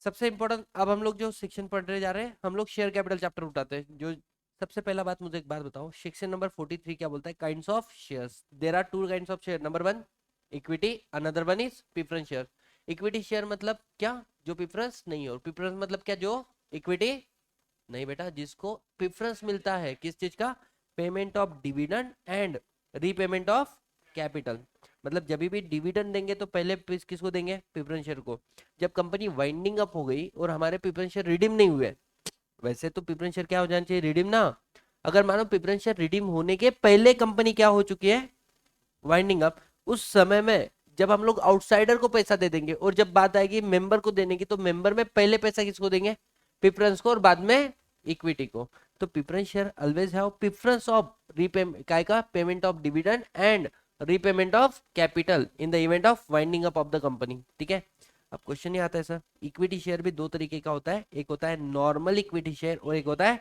सबसे इंपॉर्टेंट, अब हम लोग जो सेक्शन पढ़ने जा रहे हैं, हम लोग शेयर कैपिटल चैप्टर उठाते हैं। जो सबसे पहला बात, मुझे एक बात बताओ, सेक्शन नंबर 43 क्या बोलता है? Kinds of shares. There are two kinds of share. Number one equity, another one is preference share. Equity share मतलब क्या? जो प्रेफरेंस नहीं हो। प्रेफरेंस मतलब क्या? जो इक्विटी नहीं बेटा, जिसको प्रेफरेंस मिलता है किस चीज का? Payment of dividend and repayment of capital. मतलब जब भी डिविडेंड देंगे तो पहले किसको देंगे? प्रेफरेंस शेयर को। जब कंपनी वाइंडिंग अप हो गई और हमारे प्रेफरेंस शेयर रिडीम नहीं हुए, वैसे तो प्रेफरेंस शेयर क्या हो जाना चाहिए? रिडीम ना। अगर मानो प्रेफरेंस शेयर रिडीम होने के पहले कंपनी क्या हो चुकी है? Winding up. उस समय में जब हम लोग आउटसाइडर को पैसा दे देंगे और जब बात आएगी मेंबर को देने की, तो मेंबर में पहले पैसा किसको देंगे? प्रेफरेंस को, और बाद में इक्विटी को। तो preference share always have preference of repayment काय का? Payment of dividend and repayment of capital in the event of winding up of the company. ठीक है। अब क्वेश्चन ये आता है सर, इक्विटी शेयर भी दो तरीके का होता है, एक होता है नॉर्मल इक्विटी शेयर और एक होता है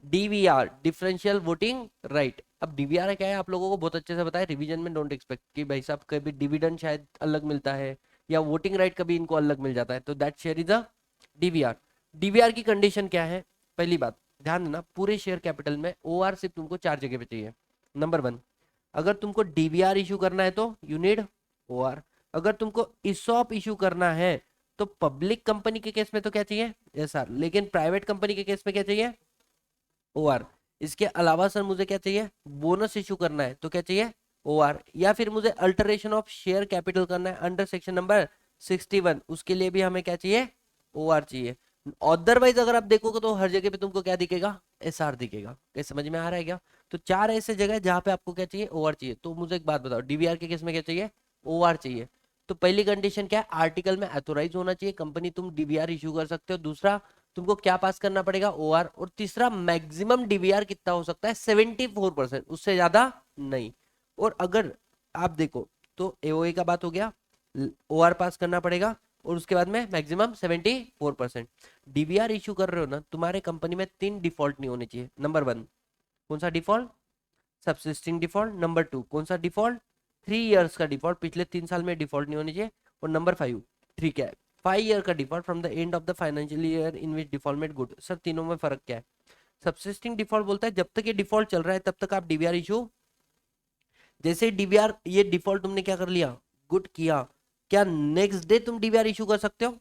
डीवीआर, डिफरेंशियल वोटिंग राइट। अब डीवीआर क्या है आप लोगों को बहुत अच्छे से बताया, रिवीजन में डोंट एक्सपेक्ट कि भाई साहब कभी डिविडेंड शायद अलग मिलता है या वोटिंग राइट कभी इनको अलग मिल जाता है, तो that share is a DVR. DVR की कंडीशन क्या है? पहली बात ध्यान देना, पूरे शेयर कैपिटल में ओआर सिर्फ तुमको चार जगह पे चाहिए। नंबर वन, अगर तुमको डीवीआर इशू करना है तो यू नीड ओआर। अगर तुमको इसॉप इशू करना है तो पब्लिक कंपनी के केस में तो क्या चाहिए? एसआर। लेकिन प्राइवेट कंपनी के केस में क्या चाहिए? ओआर। इसके अलावा सर मुझे क्या चाहिए? बोनस इशू करना है तो क्या चाहिए? ओआर। या फिर मुझे अल्टरेशन ऑफ शेयर कैपिटल करना है अंडर सेक्शन नंबर 61, उसके लिए भी हमें क्या चाहिए? ओआर चाहिए। अदरवाइज अगर आप देखोगे तो हर जगह पे तुमको क्या दिखेगा? एसआर दिखेगा। क्या समझ में आ रहा है क्या? तो चार ऐसे जगह है जहां पे आपको क्या चाहिए? ओआर चाहिए। तो मुझे एक बात बताओ, डीवीआर के केस में क्या चाहिए? ओआर चाहिए। तो पहली कंडीशन क्या है? आर्टिकल में ऑथोराइज होना चाहिए कंपनी, तुम डीवीआर इशू कर सकते हो। दूसरा, तुमको क्या पास करना पड़ेगा? ओआर। और तीसरा, मैक्सिमम डीवीआर कितना हो सकता है? 74%, उससे ज्यादा नहीं। और अगर आप देखो तो एओए का बात हो गया, ओआर पास करना पड़ेगा, और उसके बाद में मैक्सिमम 74%। डीवीआर इशू कर रहे हो ना, तुम्हारे कंपनी में तीन डिफॉल्ट नहीं होने चाहिए। नंबर वन, कौन सा default? Subsisting default. Number two, कौन सा डिफॉल्ट? 3 इयर्स का डिफॉल्ट, पिछले 3 साल में डिफॉल्ट नहीं होनी चाहिए। और नंबर फाइव, ठीक है, 5 ईयर का default from the end of the financial year in which defaultment good. Sir तीनों में फर्क क्या है? सबसिस्टिंग डिफॉल्ट बोलता है जब तक ये डिफॉल्ट चल रहा है तब तक आप डीवीआर इशू, जैसे ही डीवीआर ये डिफॉल्ट तुमने क्या कर लिया? गुड किया, क्या नेक्स्ट डे तुम डीवीआर इशू कर सकते हो?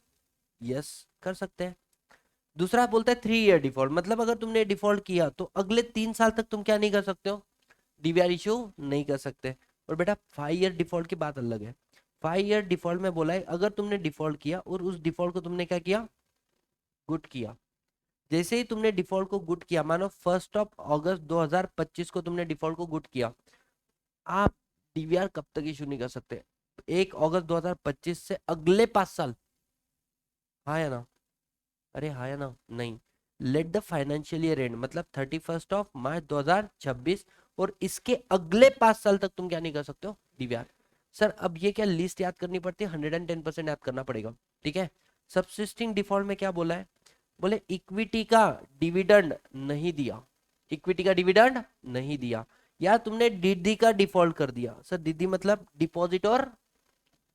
यस, कर सकते हैं। दूसरा बोलता है 3 ईयर डिफॉल्ट, मतलब अगर तुमने डिफॉल्ट किया तो अगले 3 साल तक तुम क्या नहीं कर सकते हो? डीवीआर इशू नहीं कर सकते। और बेटा 5 ईयर डिफॉल्ट की बात अलग है। 5 ईयर डिफॉल्ट में बोला है अगर तुमने डिफॉल्ट किया और उस डिफॉल्ट को तुमने क्या किया? गुड किया। जैसे ही तुमने डिफॉल्ट को गुड किया, मानो 1 अगस्त 2025 को तुमने डिफॉल्ट को गुड किया, आप डीवीआर कब तक इशू नहीं कर सकते? 1 अगस्त 2025 से अगले 5 साल। हाँ या ना? अरे हाँ या ना? नहीं। Let the financial year and, मतलब 31 मार्च 2026, और इसके अगले 5 साल तक तुम क्या नहीं कर सकते हो? डीवीआर। सर अब ये क्या लिस्ट याद करनी पड़ती है? 110% याद करना पड़ेगा। ठीक है। सबसिस्टिंग डिफॉल्ट में क्या बोला है? बोले इक्विटी का डिविडेंड नहीं दिया, इक्विटी का डिविडेंड नहीं दिया, या तुमने डीडी का डिफॉल्ट कर दिया। सर डीडी मतलब डिपॉजिट और,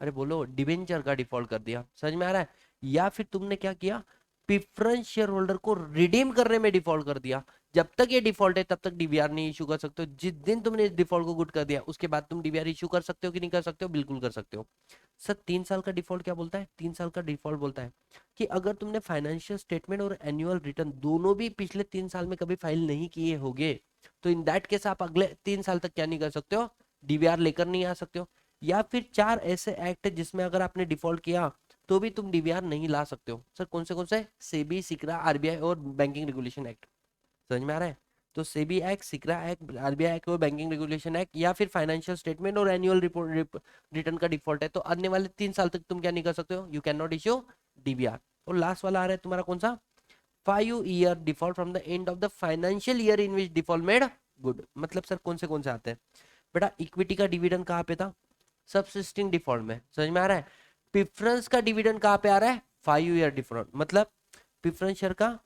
अरे बोलो, डिवेंचर का डिफॉल्ट कर दिया। समझ में आ रहा है? या फिर तुमने क्या किया? प्रेफरेंस शेयर होल्डर को रिडीम करने में डिफॉल्ट कर दिया। जब तक ये डिफॉल्ट है तब तक डीवीआर नहीं इशू कर सकते हो। जिस दिन तुमने इस डिफॉल्ट को गुड कर दिया उसके बाद तुम डीवीआर इशू कर सकते हो कि नहीं कर सकते हो? बिल्कुल कर सकते हो। सर 3 साल का डिफॉल्ट क्या बोलता है? 3 साल का डिफॉल्ट बोलता है कि अगर तुमने फाइनेंशियल स्टेटमेंट और एनुअल रिटर्न दोनों भी पिछले 3 साल में कभी फाइल नहीं किए होगे, तो इन दैट केस आप अगले 3 साल तक क्या नहीं कर सकते हो? डीवीआर लेकर नहीं आ सकते हो। या फिर चार ऐसे एक्ट है जिसमें अगर आपने डिफॉल्ट किया तो भी तुम डीवीआर नहीं ला सकते हो। सर कौन से? सेबी, सिक्रा, आरबीआई और बैंकिंग रेगुलेशन एक्ट। समझ में आ रहा है? तो सेबी एक्ट, सिक्रा एक्ट, आरबीआई एक्ट और बैंकिंग रेगुलेशन एक्ट, या फिर फाइनेंशियल स्टेटमेंट और एनुअल रिपोर्ट रिटर्न का डिफॉल्ट है, तो आने वाले 3 साल तक तुम क्या नहीं कर सकते हो? You can not issue DVR. और लास्ट वाला आ रहा है तुम्हारा कौन सा? 5 year default from the end of the financial year in which default made good. मतलब सर कौन से आते हैं? बेटा इक्विटी का डिविडेंड कहाँ पे था? सबसिस्टिंग डिफॉल्ट में। समझ में आ रहा है? प्रेफरेंस का डिविडेंड कहाँ पे आ रहा है? 5 ईयर डिफॉल्ट। मतलब प्रेफरेंस शेयर का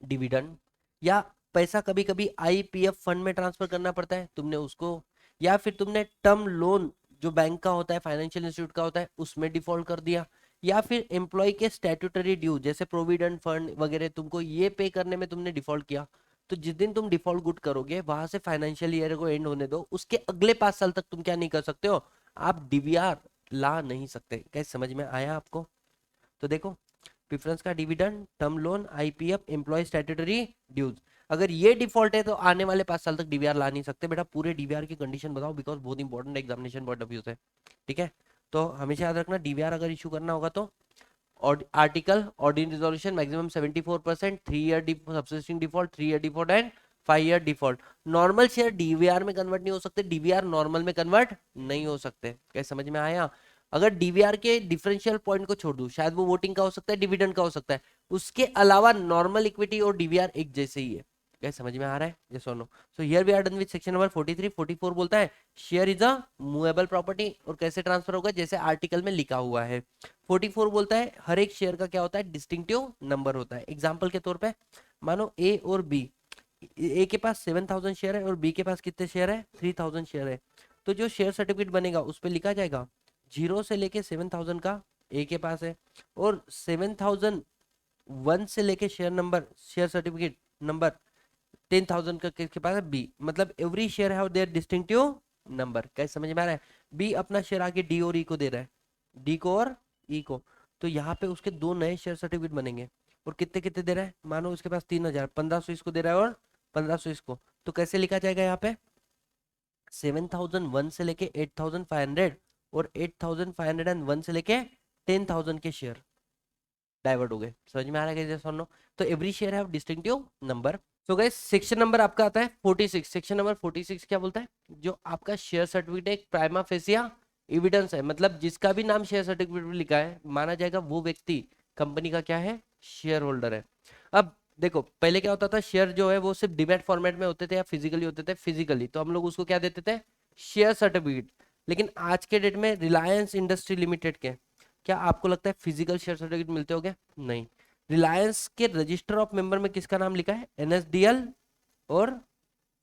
डिविडेंड, या पैसा कभी कभी आईपीएफ फंड में ट्रांसफर करना पड़ता है, तुमने उसको, या फिर तुमने टर्म लोन जो बैंक का होता है, फाइनेंशियल इंस्टीट्यूट का होता है, उसमें डिफॉल्ट कर दिया, या फिर एम्प्लॉय के स्टैट्यूटरी ड्यू जैसे प्रोविडेंट फंड वगैरह तुमको ये पे करने में तुमने डिफॉल्ट किया, तो जिस दिन तुम डिफॉल्ट गुड करोगे वहां से फाइनेंशियल ईयर को एंड होने दो, उसके अगले 5 साल तक तुम क्या नहीं कर सकते हो, आप डीवीआर ला नहीं सकते। कैसे समझ में आया आपको? तो देखो, प्रेफरेंस का dividend, term loan, IPF, employee statutory dues, अगर ये डिफॉल्ट है तो आने वाले 5 साल तक डीवीआर ला नहीं सकते। बेटा पूरे डीवीआर की कंडीशन बताओ, बिकॉज बहुत important examination point of view से। ठीक है, तो हमेशा याद रखना डीवीआर अगर इशू करना होगा तो article ordinary resolution maximum 74%, 3 year subsisting default, 3 year default and 5 year default. Normal share DVR में कन्वर्ट नहीं हो सकते, डीवीआर नॉर्मल में कन्वर्ट नहीं हो सकते। कैसे समझ में आया? अगर डीवीआर के डिफरेंशियल पॉइंट को छोड़ दूं, शायद वो वोटिंग का हो सकता है, डिविडेंड का हो सकता है, उसके अलावा नॉर्मल इक्विटी और डीवीआर एक जैसे ही है। क्या समझ में आ रहा है? यस और no? So here we are done with section number 43। 44 बोलता है share is a movable property, और कैसे ट्रांसफर होगा, जैसे आर्टिकल में लिखा हुआ है। 44 बोलता है हर एक शेयर का क्या होता है, डिस्टिंक्टिव नंबर होता है। एग्जांपल के तौर पे मानो ए और बी, ए के पास 7000 शेयर है और बी के पास कितने शेयर है, 3000 शेयर है। तो जो शेयर सर्टिफिकेट बनेगा उस पर लिखा जाएगा 0 से लेके 7000 का ए के पास है, और 7001 से लेके share number, share certificate number 10,000 का किसके पास है, बी। मतलब every share have their distinctive number. कैसे समझ में आ रहा है? बी अपना शेयर आगे डी और ई को दे रहा है, डी को और ई को, तो यहाँ पे उसके दो नए शेयर सर्टिफिकेट बनेंगे। और कितने कितने दे रहा है, मानो उसके पास 3000, 1500 इसको दे रहा है और 1500 इसको। तो कैसे लिखा जाएगा यहाँ पे, 7001 से लेके 8500 और 8501 से लेके 10,000 के शेयर डाइवर्ट हो गए। समझ में आ रहा है कैसे सुनो? तो every share have distinctive number. So guys section number आपका आता है 46। सेक्शन नंबर 46 क्या बोलता है, जो आपका शेयर सर्टिफिकेट एक प्राइमा फेसिया एविडेंस है, मतलब जिसका भी नाम शेयर सर्टिफिकेट में लिखा है माना जाएगा वो व्यक्ति कंपनी का क्या है, शेयर होल्डर है। अब देखो पहले क्या होता था, शेयर जो है वो सिर्फ डिमैट फॉर्मेट में होते थे या फिजिकली होते थे, फिजिकली तो हम लोग उसको क्या देते थे, शेयर सर्टिफिकेट। लेकिन आज के डेट में रिलायंस इंडस्ट्री लिमिटेड के, क्या आपको लगता है फिजिकल शेयर सर्टिफिकेट मिलते होंगे? नहीं। रिलायंस के रजिस्टर ऑफ मेंबर में किसका नाम लिखा है, एनएसडीएल और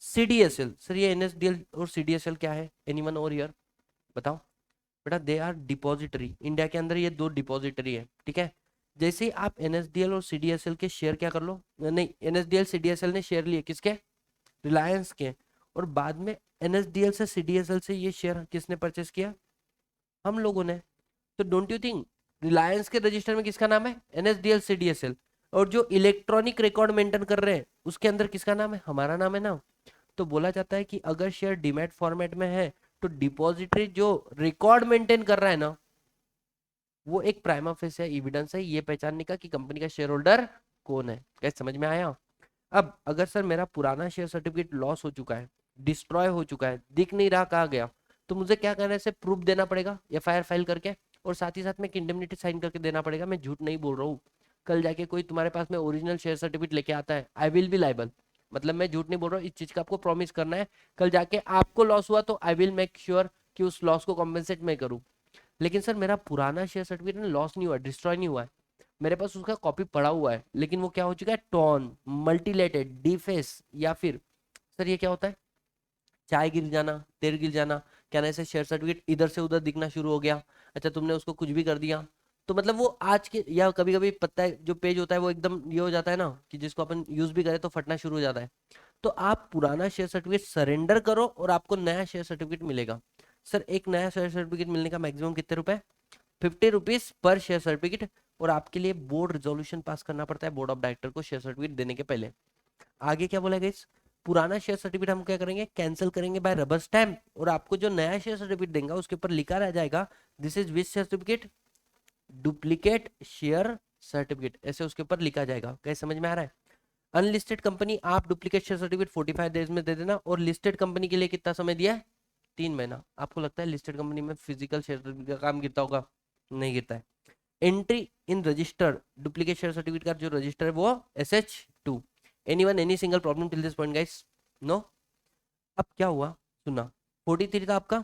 सीडीएसएल। सर ये एनएसडीएल और सीडीएसएल क्या है, एनीवन ओवर हियर बताओ? बेटा दे आर डिपॉजिटरी, इंडिया के अंदर ये दो डिपॉजिटरी है। ठीक है, जैसे ही आप एनएसडीएल और सीडीएसएल के शेयर क्या कर लो, नहीं एनएसडीएल सीडीएसएल ने शेयर लिए किसके, रिलायंस के, और बाद में एनएसडीएल से सीडीएसएल से ये शेयर किसने परचेस किया, हम लोगों ने। तो डोंट यू थिंक रिलायंस के रजिस्टर में किसका नाम है, एनएसडीएल सीडीएसएल, और जो इलेक्ट्रॉनिक रिकॉर्ड मेंटेन कर रहे हैं उसके अंदर किसका नाम है, हमारा नाम है ना। तो बोला जाता है कि अगर शेयर डीमैट फॉर्मेट में है तो डिपॉजिटरी जो रिकॉर्ड मेंटेन कर रहा है ना, वो एक प्राइमा फेसिया एविडेंस है ये पहचानने का कि कंपनी का शेयर होल्डर कौन है। कैसे समझ में आया? अब अगर सर मेरा पुराना शेयर सर्टिफिकेट लॉस हो चुका है, डिस्ट्रॉय हो चुका है, दिख नहीं रहा कहाँ गया, तो मुझे क्या करना है, इसे प्रूफ देना पड़ेगा एफआईआर फाइल करके, और साथ ही साथ में इंडेमनिटी साइन करके देना पड़ेगा। मैं झूठ नहीं बोल रहा हूँ। कल जाके कोई तुम्हारे पास में ओरिजिनल शेयर सर्टिफिकेट लेके आता है, आई विल बी लाइबल। मतलब मैं झूठ नहीं बोल रहा हूँ, इस चीज का आपको प्रॉमिस करना है। कल जाके आपको लॉस हुआ तो आई विल मेक श्योर कि उस लॉस को कॉम्पेंसेट मैं करूँ। लेकिन सर मेरा पुराना शेयर सर्टिफिकेट लॉस नहीं हुआ, डिस्ट्रॉय नहीं हुआ है, मेरे पास उसका कॉपी पड़ा हुआ है, लेकिन वो क्या हो चुका है, टॉर्न, मल्टीलेटेड, डिफेस, या फिर सर ये क्या होता है, चाय गिर जाना, तेल गिर जाना, क्या ना ऐसे शेयर सर्टिफिकेट इधर से उधर दिखना शुरू हो गया। अच्छा तुमने उसको कुछ भी कर दिया, तो मतलब वो आज के, या कभी कभी पता है जो पेज होता है वो एकदम ये हो जाता है ना कि जिसको अपन यूज भी करें तो फटना शुरू हो जाता है। तो आप पुराना शेयर सर्टिफिकेट सरेंडर करो और आपको नया शेयर सर्टिफिकेट मिलेगा। सर एक नया शेयर सर्टिफिकेट मिलने का मैक्सिमम कितने रुपए, 50 रुपीज पर शेयर सर्टिफिकेट। और आपके लिए बोर्ड रिजोल्यूशन पास करना पड़ता है बोर्ड ऑफ डायरेक्टर को शेयर सर्टिफिकेट देने के पहले। आगे क्या बोला गाइस, पुराना शेयर सर्टिफिकेट हम क्या करेंगे, कैंसिल करेंगे बाय रबर स्टैम्प, और आपको जो नया शेयर सर्टिफिकेट देंगे उसके ऊपर लिखा रह जाएगा this is which certificate, duplicate share certificate, ऐसे उसके ऊपर लिखा जाएगा। कैसे समझ में आ रहा है? अनलिस्टेड कंपनी आप डुप्लीकेट शेयर सर्टिफिकेट 45 डेज में दे देना, और लिस्टेड कंपनी के लिए कितना समय दिया है, 3 महीना। आपको लगता है लिस्टेड कंपनी में फिजिकल शेयर सर्टिफिकेट का काम गिरता होगा? नहीं गिरता है। Entry in register duplicate share certificate का जो रजिस्टर है वो SH2। Anyone any single problem till this point guys? No. अब क्या हुआ सुना, 43 था आपका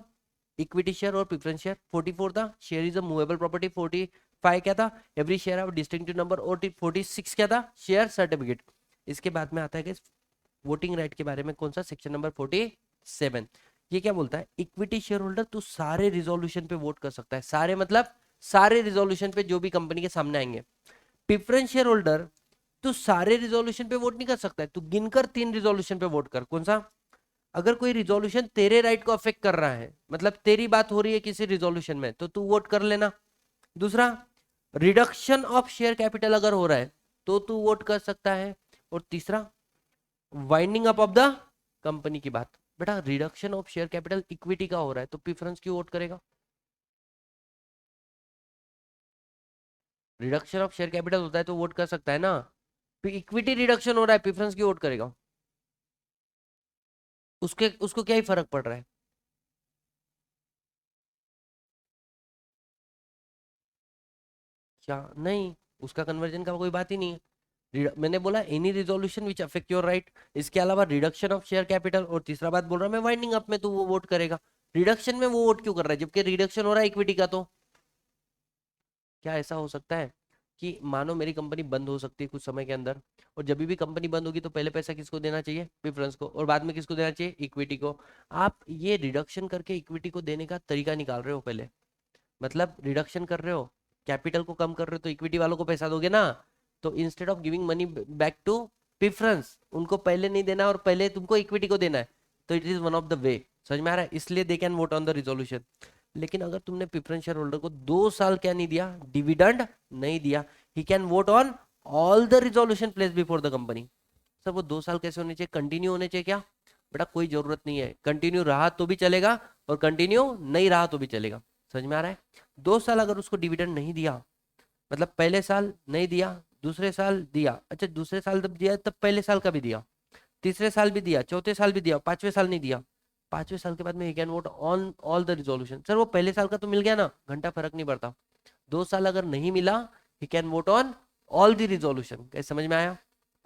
इक्विटी शेयर और प्रेफरेंस शेयर, 44 था share is a movable property, 45 क्या था, every share of distinctive number, और 46 क्या था, शेयर सर्टिफिकेट। इसके बाद में आता है गाइस वोटिंग राइट के बारे में, कौन सा, सेक्शन नंबर 47। ये क्या बोलता है, इक्विटी शेयर होल्डर तो सारे रिजोल्यूशन पे वोट कर सकता है, सारे मतलब सारे रिजोल्यूशन पे जो भी कंपनी के सामने आएंगे। प्रेफरेंस शेयर होल्डर, तू सारे रिजोल्यूशन पे वोट नहीं कर सकता है, तू गिनकर 3 रिजोल्यूशन पे वोट कर। कौन सा? अगर कोई रिजोल्यूशन तेरे राइट को अफेक्ट कर रहा है, मतलब तेरी बात हो रही है किसी रिजोल्यूशन में, तो तू वोट कर लेना। दूसरा, रिडक्शन ऑफ शेयर कैपिटल अगर हो रहा है तो तू वोट कर सकता है। और तीसरा, winding up of the company की बात। बेटा reduction of share capital equity का हो रहा है तो प्रेफरेंस क्यों वोट करेगा? रिडक्शन ऑफ शेयर कैपिटल होता है तो वोट कर सकता है ना। इक्विटी रिडक्शन हो रहा है, प्रेफरेंस क्यों वोट करेगा? उसके उसको क्या ही फर्क पड़ रहा है? क्या नहीं, उसका कन्वर्जन का कोई बात ही नहीं है। मैंने बोला any resolution which affect your right, इसके अलावा रिडक्शन ऑफ शेयर कैपिटल, और तीसरा बात बोल रहा मैं वाइंडिंग अप में, तो वो वोट करेगा। रिडक्शन में वो वोट क्यों कर रहा है जबकि रिडक्शन हो रहा है इक्विटी का? तो क्या ऐसा हो सकता है कि मानो मेरी कंपनी बंद हो सकती है कुछ समय के अंदर, और जब भी कंपनी बंद होगी तो पहले पैसा किसको देना चाहिए? प्रेफरेंस को, और बाद में किसको देना चाहिए? इक्विटी को। आप ये रिडक्शन करके इक्विटी को देने का तरीका निकाल रहे हो पहले। मतलब रिडक्शन कर रहे हो, कैपिटल को कम कर रहे हो, तो इक्विटी वालों को पैसा दोगे ना। तो instead of giving money back to preference, उनको पहले नहीं देना और पहले तुमको इक्विटी को देना है। तो it is one of the way. समझ में आ रहा है? इसलिए they can vote on the resolution. लेकिन अगर तुमने प्रेफरेंस शेयर होल्डर को 2 साल क्या नहीं दिया? डिविडेंड नहीं दिया, he can vote on all the resolution place before the company. Sir वो 2 साल कैसे होने चाहिए? कंटिन्यू होने चाहिए क्या? बेटा कोई जरूरत नहीं है, कंटिन्यू रहा तो भी चलेगा और कंटिन्यू नहीं रहा तो भी चलेगा। समझ में आ रहा है? 2 साल अगर उसको डिविडेंड नहीं दिया, मतलब पहले साल नहीं दिया, दूसरे साल दिया, अच्छा दूसरे साल जब दिया तब पहले साल का भी दिया, तीसरे साल भी दिया, चौथे साल भी दिया, पांचवें साल नहीं दिया, पांचवें साल के बाद में he can vote on all the resolution. Sir वो पहले साल का तो मिल गया ना, घंटा फर्क नहीं पड़ता। 2 साल अगर नहीं मिला, he can vote on all the resolution. कैसे, समझ में आया?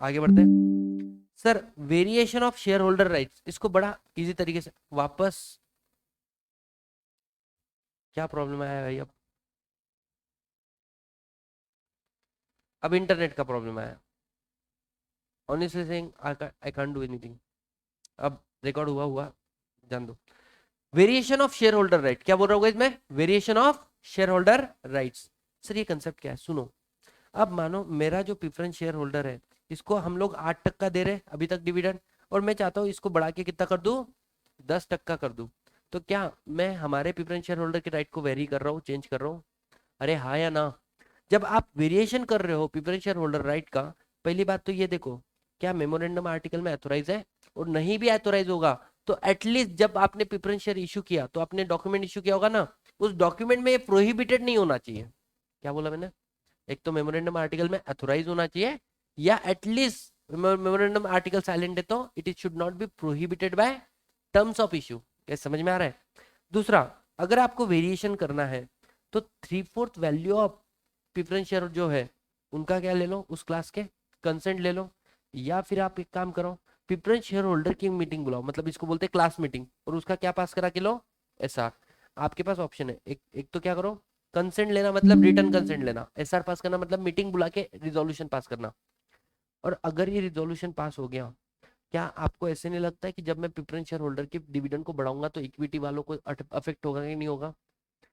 आगे बढ़ते हैं। Sir variation of share holder rights, इसको बड़ा इजी तरीके से वापस, क्या प्रॉब्लम आया भाई? अब इंटरनेट का प्रॉब्लम आया। Honestly saying I can't do anything. अब रिकॉर्ड हुआ हुआ, जान दो। Variation of share holder right, क्या बोल रहा हूँ इसमें? Variation of share holder rights. Sir ये कंसेप्ट क्या है? सुनो, अब मानो मेरा जो प्रेफरेंस शेयर होल्डर है, इसको हम लोग 8% दे रहे अभी तक डिविडेंड, और मैं चाहता हूँ इसको बढ़ा के कितना कर दूं? 10% कर दूं। तो क्या मैं हमारे प्रेफरेंस शेयर होल्डर के राइट को वेरी कर रहा हूँ, चेंज कर रहा हूँ? अरे हाँ या ना? जब आप वेरिएशन कर रहे हो प्रेफरेंस शेयर होल्डर राइट का, पहली बात तो ये देखो, क्या मेमोरेंडम आर्टिकल में ऑथोराइज है? और नहीं भी ऑथोराइज होगा तो एटलीस्ट जब आपने प्रेफरेंस शेयर इशू किया तो आपने डॉक्यूमेंट इशू किया होगा ना, उस डॉक्यूमेंट में ये प्रोहिबिटेड नहीं होना चाहिए। क्या बोला मैंने? एक तो मेमोरेंडम आर्टिकल में ऑथोराइज होना चाहिए, या एटलीस्ट मेमोरेंडम आर्टिकल साइलेंट है तो it is should not be prohibited by terms of issue. क्या समझ में आ रहा है? दूसरा, अगर आपको वेरिएशन करना है तो 3/4 वैल्यू ऑफ प्रेफरेंस शेयर जो है उनका क्या ले लो, उस क्लास के कंसेंट ले लो, या फिर आप एक काम करो, प्रेफरेंस शेयर होल्डर की मीटिंग बुलाओ, मतलब इसको बोलते हैं क्लास मीटिंग, और उसका क्या पास करा के लो? एसआर। आपके पास ऑप्शन है, एक तो क्या करो, कंसेंट लेना, मतलब रिटर्न कंसेंट लेना, एसआर पास करना मतलब मीटिंग बुला के रिजोल्यूशन पास करना। और अगर ये रिजोल्यूशन पास हो गया, क्या आपको ऐसे नहीं लगता है कि जब मैं प्रेफरेंस शेयर होल्डर के डिविडेंड को बढ़ाऊंगा तो इक्विटी वालों को अफेक्ट होगा कि नहीं होगा?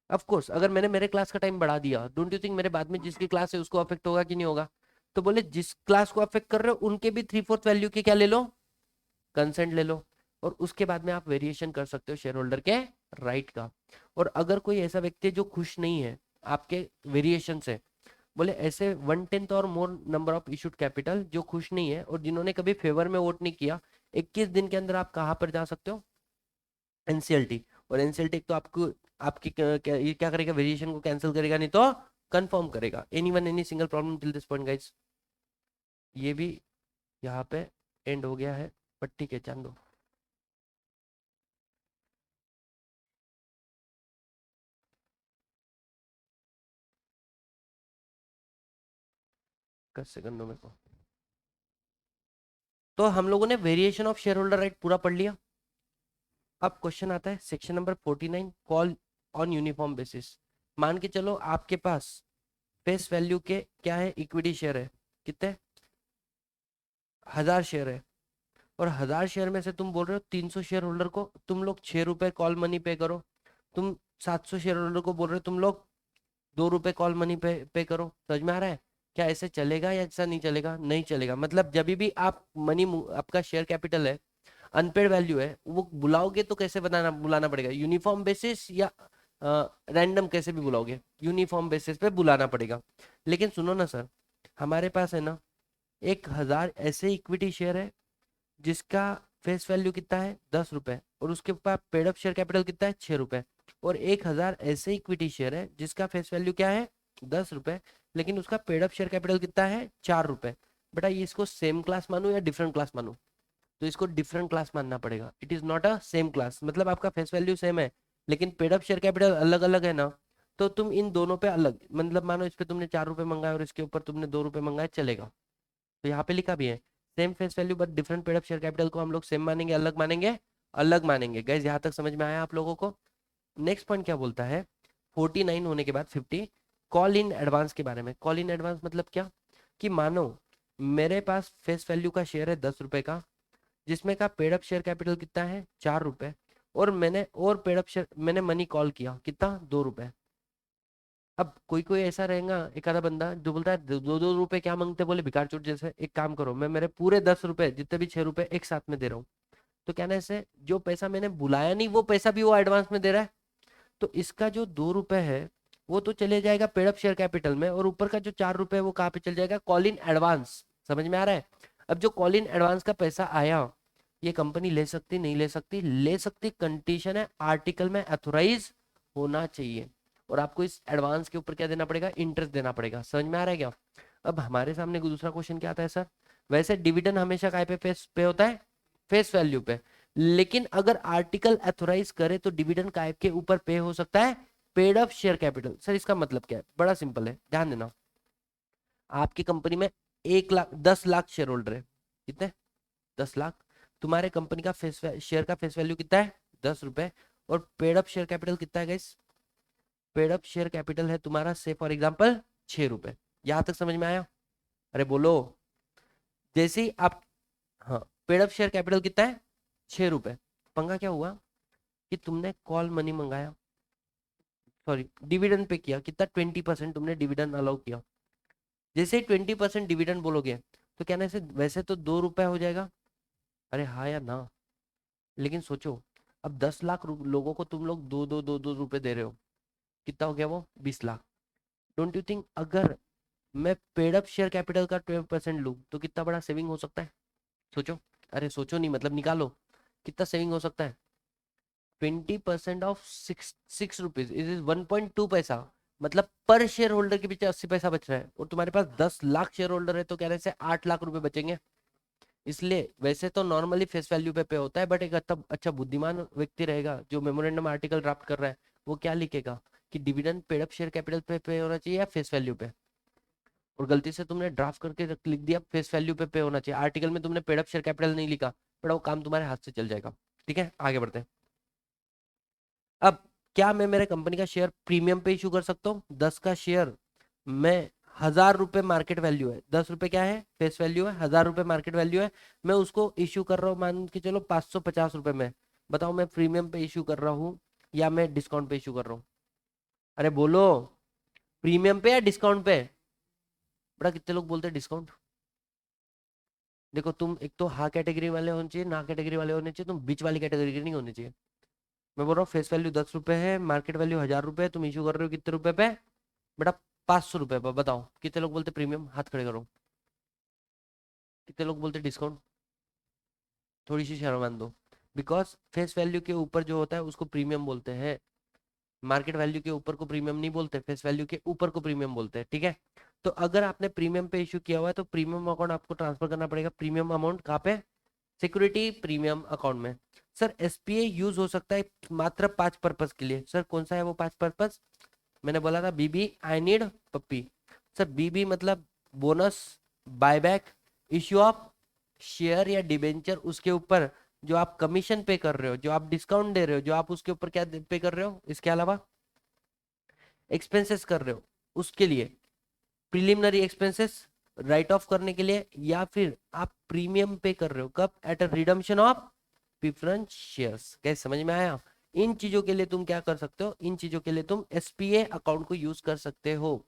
ऑफ कोर्स, अगर मैंने मेरे क्लास का टाइम बढ़ा दिया, डोंट यू थिंक मेरे बाद में जिसकी क्लास है उसको अफेक्ट होगा कि नहीं होगा? तो बोले जिस क्लास को अफेक्ट कर रहे हो उनके भी 3/4 वैल्यू के क्या ले लो, कंसेंट ले लो, और उसके बाद में आप वेरिएशन कर सकते हो शेयर होल्डर के राइट का। और अगर कोई ऐसा व्यक्ति है जो खुश नहीं है आपके वेरिएशन से, बोले ऐसे 1/10 और मोर नंबर ऑफ इशूड कैपिटल जो खुश नहीं है और जिन्होंने कभी फेवर में वोट नहीं किया, 21 दिन के अंदर आप कहाँ पर जा सकते हो? एनसीएलटी। और एनसीएलटी एक तो आपको आपकी ये क्या करेगा, वेरिएशन को कैंसिल करेगा, नहीं तो कंफर्म करेगा। Anyone any single problem till this point guys? ये भी यहाँ पे एंड हो गया है, बट ठीक है, जान दो। कस सेकंड दो मेरे को। तो हम लोगों ने variation of share holder right पूरा पढ़ लिया। अब क्वेश्चन आता है section number 49, call on uniform basis. मान के चलो आपके पास फेस वैल्यू के क्या है, इक्विटी शेयर है, कितने? 1000 शेयर है, और 1000 शेयर में से तुम बोल रहे हो 300 शेयर होल्डर को तुम लोग 6 रुपए कॉल मनी पे करो, तुम 700 शेयर होल्डर को बोल रहे हो तुम लोग ₹2 कॉल मनी पे करो। समझ में आ रहा है? क्या ऐसे चलेगा या ऐसा नहीं चलेगा? नहीं चलेगा। मतलब जब भी आप मनी, आपका शेयर कैपिटल है, अनपेड वैल्यू है, वो बुलाओगे तो कैसे बुलाना पड़ेगा? यूनिफॉर्म बेसिस या रैंडम, कैसे भी बुलाओगे, यूनिफॉर्म बेसिस पे बुलाना पड़ेगा। लेकिन सुनो ना सर, हमारे पास है ना 1000 ऐसे इक्विटी शेयर है जिसका फेस वैल्यू कितना है? ₹10, और उसके पास पेड अप शेयर कैपिटल कितना है? ₹6। और 1000 ऐसे इक्विटी शेयर है जिसका फेस वैल्यू क्या है? ₹10, लेकिन उसका पेड अप शेयर कैपिटल कितना है? ₹4। बेटा ये इसको सेम क्लास मानूं या डिफरेंट क्लास मानूं? तो इसको डिफरेंट क्लास मानना पड़ेगा। It is not a same class. मतलब आपका फेस वैल्यू सेम है लेकिन पेड अप शेयर कैपिटल अलग अलग है ना, तो तुम इन दोनों पे अलग, मतलब मानो इस पे तुमने ₹4 मंगाए और इसके ऊपर तुमने ₹2 मंगाए, चलेगा। तो यहाँ पे लिखा भी है same face value but different paid up share capital को हम लोग सेम मानेंगे, अलग मानेंगे? अलग मानेंगे। गाइस यहाँ तक समझ में आया आप लोगों को? नेक्स्ट पॉइंट क्या बोलता है? 49 होने के बाद 50, कॉल इन एडवांस के बारे में। कॉल इन एडवांस मतलब क्या? कि मानो मेरे पास फेस वैल्यू का शेयर है ₹10 का, जिसमें का पेड अप शेयर कैपिटल कितना है? ₹4। और पेड अप शेयर मैंने मनी कॉल किया कितना? ₹2। अब कोई कोई ऐसा रहेगा एक आधा बंदा जो बोलता है दो दो दो रुपए क्या मांगते, बोले भिखार चोट जैसे। एक काम करो, मैं मेरे पूरे ₹10 जितने भी ₹6 एक साथ में दे रहा हूँ। तो क्या ना, ऐसे जो पैसा मैंने बुलाया नहीं वो पैसा भी वो एडवांस में दे रहा है। तो इसका जो ₹2 है वो तो चले जाएगा पेड अप शेयर कैपिटल में, और ऊपर का जो ₹4 है वो कहाँ पे चल जाएगा? Call in advance. समझ में आ रहा है? अब जो कॉल इन एडवांस का पैसा आया, ये कंपनी ले सकती नहीं ले सकती? ले सकती। कंडीशन है आर्टिकल में अथोराइज होना चाहिए, और आपको इस एडवांस के ऊपर क्या देना पड़ेगा? इंटरेस्ट देना पड़ेगा। समझ में आ रहा है क्या? अब हमारे सामने दूसरा क्वेश्चन क्या आता है सर? वैसे डिविडेंड हमेशा काय पे पे होता है? फेस वैल्यू पे। लेकिन अगर आर्टिकल अथोराइज करे तो डिविडेंड काय के ऊपर पे हो सकता है? Paid up share capital. Sir इसका मतलब क्या है? बड़ा सिंपल है, ध्यान देना। आपकी कंपनी में 1 लाख 10 लाख शेयर होल्डर है। कितने? 10 लाख। तुम्हारे कंपनी का फेस शेयर का फेस वैल्यू कितना है? ₹10। और पेड अप शेयर कैपिटल कितना है guys? Paid up share capital है तुम्हारा से फॉर एग्जांपल ₹6। यहां तक समझ में आया? अरे बोलो। जैसे ही आप, हाँ, पेड अप शेयर कैपिटल कितना है? ₹6। पंगा क्या हुआ कि तुमने कॉल मनी मंगाया, सॉरी डिविडेंड पे किया कितना? 20% तुमने डिविडेंड अलाउ किया। जैसे ही 20% डिविडेंड बोलोगे तो क्या ना, ऐसे वैसे तो ₹2 हो जाएगा। अरे हाँ या ना? लेकिन सोचो, अब 10 लाख लोगों को तुम लोग दो दो दो दो रुपए दे रहे हो, कितना हो गया वो? 20 लाख। डोंट यू थिंक अगर मैं पेड अप शेयर कैपिटल का 12% लूं तो कितना बड़ा सेविंग हो सकता है? सोचो। अरे सोचो नहीं, मतलब निकालो, कितना सेविंग हो सकता है? 20% ऑफ ₹6 इज 1.2 पैसा। मतलब पर शेयर होल्डर के पीछे 80 पैसा बच रहा है, और तुम्हारे पास 10 लाख शेयर होल्डर है तो कह रहे से ₹8 लाख बचेंगे। इसलिए वैसे तो नॉर्मली फेस वैल्यू पे होता है, बट एक अच्छा अच्छा बुद्धिमान व्यक्ति रहेगा जो मेमोरेंडम आर्टिकल ड्राफ्ट कर रहा है, वो क्या लिखेगा कि dividend paid up share capital पे होना चाहिए या फेस वैल्यू पे? और गलती से तुमने ड्राफ्ट करके लिख दिया फेस वैल्यू पे होना चाहिए, आर्टिकल में तुमने पेड अप शेयर कैपिटल नहीं लिखा, बड़ा वो काम तुम्हारे हाथ से चल जाएगा। ठीक है, आगे बढ़ते हैं। अब क्या मैं मेरे कंपनी का शेयर प्रीमियम पे इशू कर सकता हूँ? 10 का शेयर मैं, ₹1000 मार्केट वैल्यू है, ₹10 क्या है? फेस वैल्यू है, ₹1000 मार्केट वैल्यू है। मैं उसको इशू कर रहा हूँ मान के चलो ₹550 में। बताओ मैं प्रीमियम पे इशू कर रहा हूँ या मैं डिस्काउंट पे इशू कर रहा हूँ? अरे बोलो, प्रीमियम पे या डिस्काउंट पे? बड़ा कितने लोग बोलते हैं डिस्काउंट। देखो तुम एक तो हाँ कैटेगरी वाले होने चाहिए, ना कैटेगरी वाले होने चाहिए, तुम बीच वाली कैटेगरी के नहीं होने चाहिए। मैं बोल रहा हूँ फेस वैल्यू ₹10 है, मार्केट वैल्यू ₹1000, तुम इशू कर रहे हो कितने रुपए पे? बेटा ₹500 पे। बताओ कितने लोग बोलते प्रीमियम? हाथ खड़े करो। कितने लोग बोलते डिस्काउंट? थोड़ी सी शर्म मान दो। बिकॉज फेस वैल्यू के ऊपर जो होता है उसको प्रीमियम बोलते हैं। मार्केट वैल्यू के ऊपर को प्रीमियम नहीं बोलते, फेस वैल्यू के ऊपर को प्रीमियम बोलते हैं। ठीक है, तो अगर आपने प्रीमियम पे इशू किया हुआ है तो प्रीमियम अकाउंट आपको ट्रांसफर करना पड़ेगा। प्रीमियम अमाउंट कहाँ पे? सिक्योरिटी प्रीमियम अकाउंट में। सर एसपीए यूज हो सकता है मात्र 5 पर्पज के लिए। सर कौन सा है वो 5 पर्पज? मैंने बोला था बीबी आई नीड पप्पी। सर बीबी मतलब bonus, buyback, issue of share या डिबेंचर, उसके ऊपर जो आप कमीशन पे कर रहे हो, जो आप डिस्काउंट दे रहे हो, जो आप उसके ऊपर क्या पे कर रहे हो, इसके अलावा एक्सपेंसेस कर रहे हो, उसके लिए प्रिलिमिनरी एक्सपेंसेस राइट ऑफ करने के लिए, या फिर आप प्रीमियम पे कर रहे हो कब? At a redemption of preference shares. कैसे समझ में आया? इन चीजों के लिए तुम क्या कर सकते हो, इन चीजों के लिए तुम एसपीए अकाउंट को यूज कर सकते हो।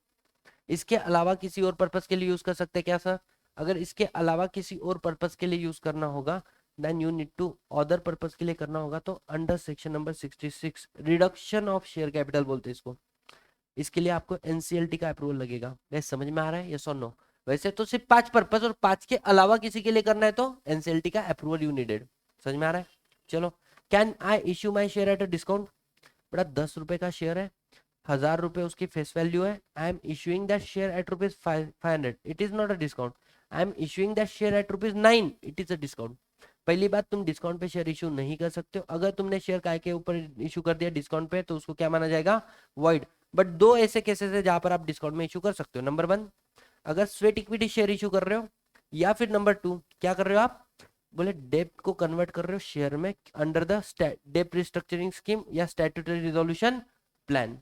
इसके अलावा किसी और पर्पस के लिए यूज कर सकते हैं क्या सर? अगर इसके अलावा किसी और पर्पस के लिए यूज करना होगा, then you need to, other purpose के लिए करना होगा तो under section number 66 reduction of share capital बोलते हैं इसको, इसके लिए आपको एनसीएलटी का अप्रूवल लगेगा। वैसे समझ में आ रहा है, यस और नो? वैसे तो सिर्फ 5 पर्पस और 5 के अलावा किसी के लिए करना है तो एनसीएलटी का अप्रूवल यू नीडेड। समझ में आ रहा है? चलो, can I issue my share at a discount? बड़ा 10 रुपए का शेयर है, 1000 रुपए उसकी फेस वैल्यू है। I am issuing that share eight rupees 500, it is not a discount. I am issuing that share eight rupees 9, it is a discount. पहली बात, तुम डिस्काउंट पे शेयर इशू नहीं कर सकते हो। अगर तुमने शेयर काय के ऊपर इशू कर दिया डिस्काउंट पे तो उसको क्या माना जाएगा? वॉइड। बट दो ऐसे केसेस है जहां पर आप डिस्काउंट में इशू कर सकते हो। नंबर 1, अगर स्वेट इक्विटी शेयर इशू कर रहे हो, या फिर नंबर 2 क्या कर रहे हो आप, बोले डेब्ट को कन्वर्ट कर रहे हो शेयर में अंडर द डेब्ट रिस्ट्रक्चरिंग स्कीम या स्टैट्यूटरी रिजोल्यूशन प्लान।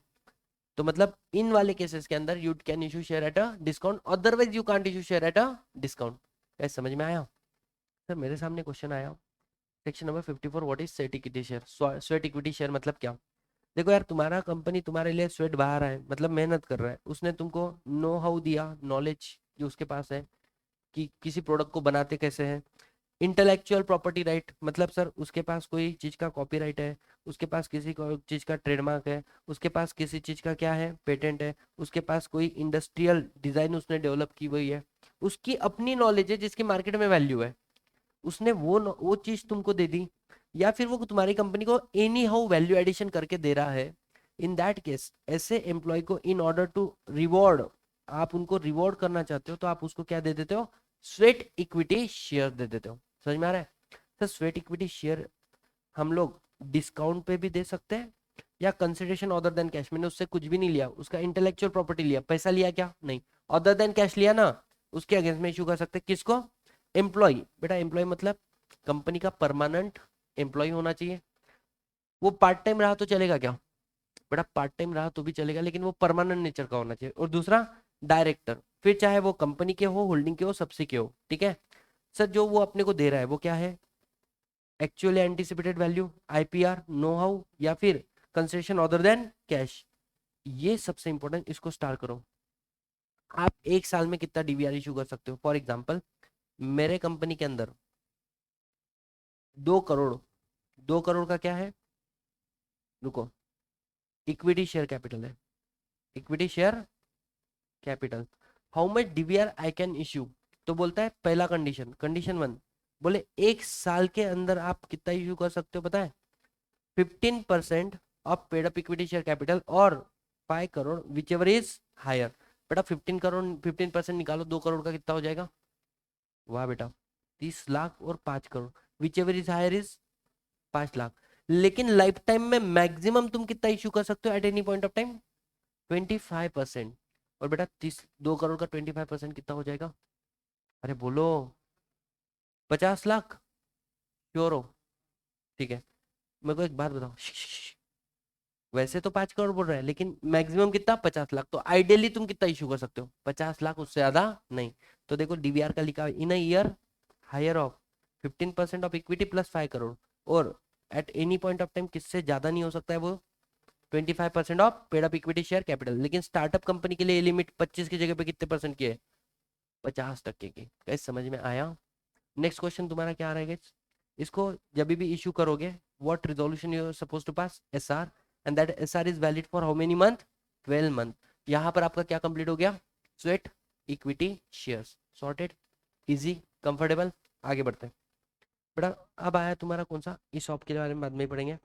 तो मतलब इन वाले केसेस के अंदर you can issue share at a discount, otherwise you can't issue share at a discount. कैसे समझ में आया सर? मेरे सामने क्वेश्चन आया section number 54, what is sweat equity share? Sweat equity share मतलब क्या? देखो यार, तुम्हारा कंपनी तुम्हारे लिए स्वेट बहा रहा है, मतलब मेहनत कर रहा है, उसने तुमको नो हाउ दिया, नॉलेज जो उसके पास है कि किसी प्रोडक्ट को बनाते कैसे हैं। इंटेलेक्चुअल प्रॉपर्टी राइट मतलब सर उसके पास कोई चीज का कॉपीराइट है, उसके पास किसी चीज का ट्रेडमार्क है, उसके पास किसी चीज का क्या है, पेटेंट है, उसके पास कोई इंडस्ट्रियल डिजाइन उसने डेवलप की हुई है, उसकी अपनी नॉलेज है जिसकी मार्केट में वैल्यू है, उसने वो चीज तुमको दे दी, या फिर वो तुम्हारी कंपनी को एनी हाउ वैल्यू एडिशन करके दे रहा है। इन दैट केस ऐसे एम्प्लॉय को इन ऑर्डर टू रिवॉर्ड, आप उनको रिवॉर्ड करना चाहते हो तो आप उसको क्या दे देते हो? स्वेट इक्विटी शेयर दे देते हो। समझ में आ रहा है? सर स्वेट इक्विटी शेयर हम लोग डिस्काउंट पे भी दे सकते हैं या कंसिडरेशन अदर देन कैश, मैंने उससे कुछ भी नहीं लिया, उसका इंटेलेक्चुअल प्रॉपर्टी लिया, पैसा लिया क्या? नहीं। अदर देन कैश लिया ना, उसके अगेंस्ट में इशू कर सकते हैं। किसको? एम्प्लॉय। बेटा एम्प्लॉय मतलब कंपनी का परमानेंट एम्प्लॉय होना चाहिए। वो पार्ट टाइम रहा तो चलेगा क्या? बेटा पार्ट टाइम रहा तो भी चलेगा, लेकिन वो परमानेंट नेचर का होना चाहिए। और दूसरा डायरेक्टर, फिर चाहे वो कंपनी के हो, होल्डिंग के हो, सबसे के हो, ठीक है। सर जो वो अपने को दे रहा है वो क्या है? Actually anticipated value, IPR, know how, या फिर कंसिडरेशन अदर देन कैश। ये सबसे इंपॉर्टेंट, इसको स्टार करो। आप एक साल में कितना डीवीआर इशू कर सकते हो? फॉर एग्जाम्पल मेरे कंपनी के अंदर 2 करोड़, 2 करोड़ का क्या है, रुको, इक्विटी शेयर कैपिटल है। Equity share capital, how much DVR I can issue? तो बोलता है पहला कंडीशन, कंडीशन 1, बोले एक साल के अंदर आप कितना इश्यू कर सकते हो पता है? 15% of paid up equity share capital और 5 crore whichever is higher. बेटा 15 करोड़, 15% निकालो, 2 करोड़ का कितना हो जाएगा? वाह बेटा, 30 लाख और 5 crore, whichever is higher is 5 lakh. लेकिन लाइफ टाइम में मैक्सिमम तुम कितना इश्यू कर सकते हो eight any point of time? 25%। और बेटा 2 करोड़ का 25% कितना हो जाएगा? अरे बोलो, 50 लाख। श्योर हो? ठीक है, मेरे को एक बात बताओ, वैसे तो 5 करोड़ बोल रहा है लेकिन मैक्सिमम कितना? 50 लाख। तो आइडियली तुम कितना इशू कर सकते हो? 50 लाख, उससे ज्यादा नहीं। तो देखो डीवीआर का लिखा in a year higher of 15% of equity plus 5 crore, और at any point of time किससे ज्यादा नहीं हो सकता है वो? 25% of paid up equity share capital. लेकिन स्टार्टअप कंपनी के लिए ये लिमिट 25 की जगह पे कितने परसेंट की है? 50% की। कैसे समझ में आया? नेक्स्ट क्वेश्चन तुम्हारा क्या रहेगा? इसको जब भी इशू करोगे, what resolution you are suppose to pass? SR, and that SR is valid for how many month? 12 month. यहाँ पर आपका क्या कंप्लीट हो गया? Sweat equity shares sorted, easy, comfortable. आगे बढ़ते हैं बेटा। अब आया तुम्हारा कौन सा, इस ऑप के बारे में बाद में ही पढ़ेंगे।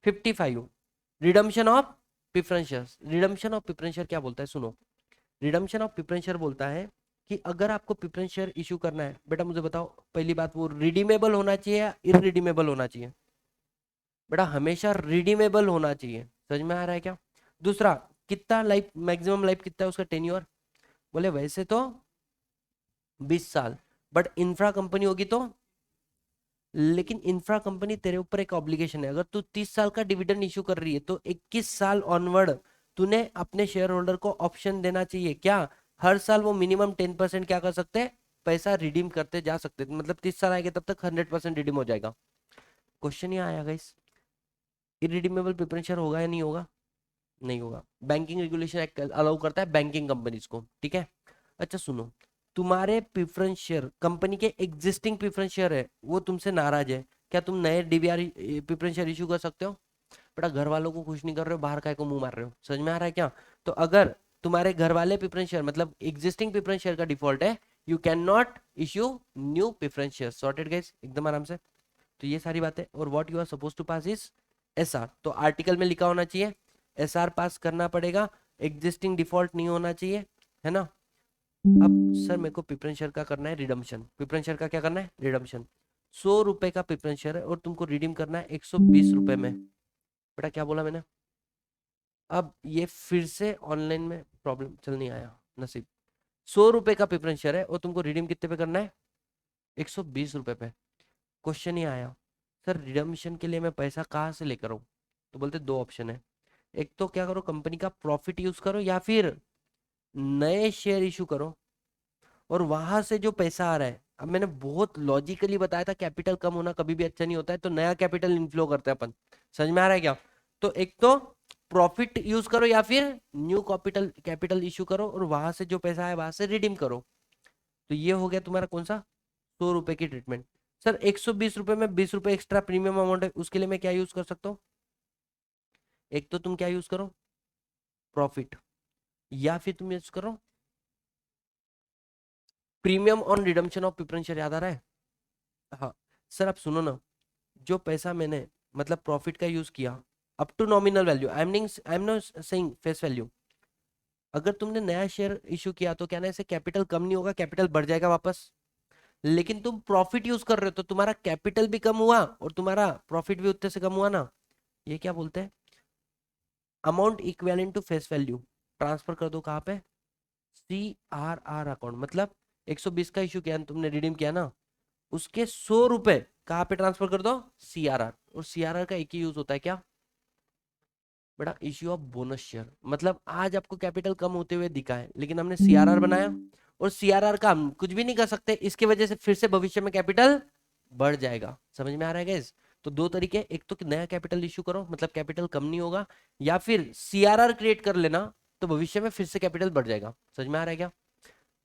55, redemption of preference shares. Redemption of preference share क्या बोलता है सुनो। रिडम्पशन ऑफ प्रेफरेंस शेयर बोलता है कि अगर आपको प्रेफरेंस शेयर इशू करना है, बेटा मुझे बताओ पहली बात, वो रिडीमेबल होना चाहिए या इरिडीमेबल होना चाहिए? बेटा हमेशा रिडीमेबल होना चाहिए। समझ में आ रहा है क्या? दूसरा, कितना लाइफ, मैक्सिमम लाइफ कितना है उसका टेन्योर? बोले वैसे तो 20 साल, बट इंफ्रा कंपनी होगी तो, लेकिन इंफ्रा कंपनी तेरे ऊपर एक ऑब्लिगेशन है, अगर तू 30 साल का डिविडेंड इशू कर रही है तो 21 साल ऑनवर्ड तूने अपने शेयर होल्डर को ऑप्शन देना चाहिए क्या? हर साल वो मिनिमम 10% क्या कर सकते हैं? पैसा रिडीम करते जा सकते हैं। मतलब 30 साल आएंगे तब तक 100% रिडीम हो जाएगा। क्वेश्चन ये आया गाइस, इरिडीमेबल प्रेफरेंस शेयर होगा या नहीं होगा? नहीं होगा। बैंकिंग रेगुलेशन एक्ट अलाउ करता है बैंकिंग कंपनीज को, ठीक है। अच्छा सुनो, तुम्हारे प्रेफरेंस शेयर कंपनी के एग्जिस्टिंग प्रेफरेंस शेयर है, वो तुमसे नाराज है, क्या तुम नए डीबीआर प्रेफरेंस शेयर इशू कर सकते हो? बेटा घर वालों को खुश नहीं कर रहे हो, बाहर काय को मुंह मार रहे हो, समझ में आ रहा है क्या? तो अगर तुम्हारे घर वाले प्रेफरेंस शेयर मतलब एग्जिस्टिंग प्रेफरेंस शेयर का डिफॉल्ट है, you can not issue new preference share. Sorted guys, एकदम आराम से। तो ये सारी बातें, और what you are suppose to pass is SR. तो आर्टिकल में लिखा होना चाहिए एसआर पास करना पड़ेगा, एग्जिस्टिंग डिफॉल्ट नहीं होना चाहिए, है ना। अब सर मेरे को प्रेफरेंस शेयर का करना है रिडम्पशन, प्रेफरेंस शेयर का क्या करना है? रिडम्पशन। 100 रुपए का प्रेफरेंस शेयर है और तुमको रिडीम करना है 120 रुपए में। बेटा क्या बोला मैंने? अब ये फिर से ऑनलाइन में प्रॉब्लम चल नहीं आया, नसीब। 100 रुपए का प्रेफरेंस शेयर है और तुमको रिडीम कितने पे करना है? 120 रुपए पे। क्वेश्चन ही आया, सर रिडम्पशन के लिए मैं पैसा कहाँ से लेकर आऊँ? तो बोलते दो ऑप्शन है, एक तो क्या करो, कंपनी का प्रॉफिट यूज करो, या फिर नए शेयर इशू करो और वहां से जो पैसा आ रहा है, अब मैंने बहुत लॉजिकली बताया था कैपिटल कम होना कभी भी अच्छा नहीं होता है, तो नया कैपिटल इनफ्लो करते हैं अपन। समझ में आ रहा है क्या? तो एक तो प्रॉफिट यूज करो या फिर न्यू कैपिटल कैपिटल इशू करो और वहां से जो पैसा है वहां से रिडीम करो। तो ये हो गया तुम्हारा कौन सा? 100 रुपए की ट्रीटमेंट। सर 120 रुपए में 20 रुपए एक्स्ट्रा प्रीमियम अमाउंट है, उसके लिए मैं क्या यूज कर सकता हूँ? एक तो तुम क्या यूज करो, प्रॉफिट, या फिर तुम यूज करो premium on redemption of preference share. याद आ रहा है? हाँ। सर आप सुनो ना, जो पैसा मैंने मतलब प्रॉफिट का यूज किया up to nominal value, I am not saying face value. अगर तुमने नया शेयर इशू किया तो क्या ना, इससे कैपिटल कम नहीं होगा, कैपिटल बढ़ जाएगा वापस। लेकिन तुम प्रॉफिट यूज कर रहे हो तो तुम्हारा कैपिटल भी कम हुआ और तुम्हारा प्रॉफिट भी उतने से कम हुआ ना। ये क्या बोलते हैं? Amount equivalent to face value transfer कर दो कहाँ पे? CRR account. मतलब 120 का इशू किया तुमने, रिडीम किया ना, उसके 100 रुपए कहाँ पे ट्रांसफर कर दो? CRR। और CRR का एक ही यूज होता है क्या? बड़ा इश्यू ऑफ बोनस शेयर। मतलब आज आपको कैपिटल कम होते हुए दिखा है लेकिन हमने CRR बनाया, और CRR का हम कुछ भी नहीं कर सकते, इसकी वजह से फिर से भविष्य में कैपिटल बढ़ जाएगा। समझ में आ रहा है गाइस? तो दो तरीके, एक तो नया कैपिटल इशू करो मतलब कैपिटल कम नहीं होगा, या फिर CRR क्रिएट कर लेना तो भविष्य में फिर से कैपिटल बढ़ जाएगा। समझ में आ रहा है क्या?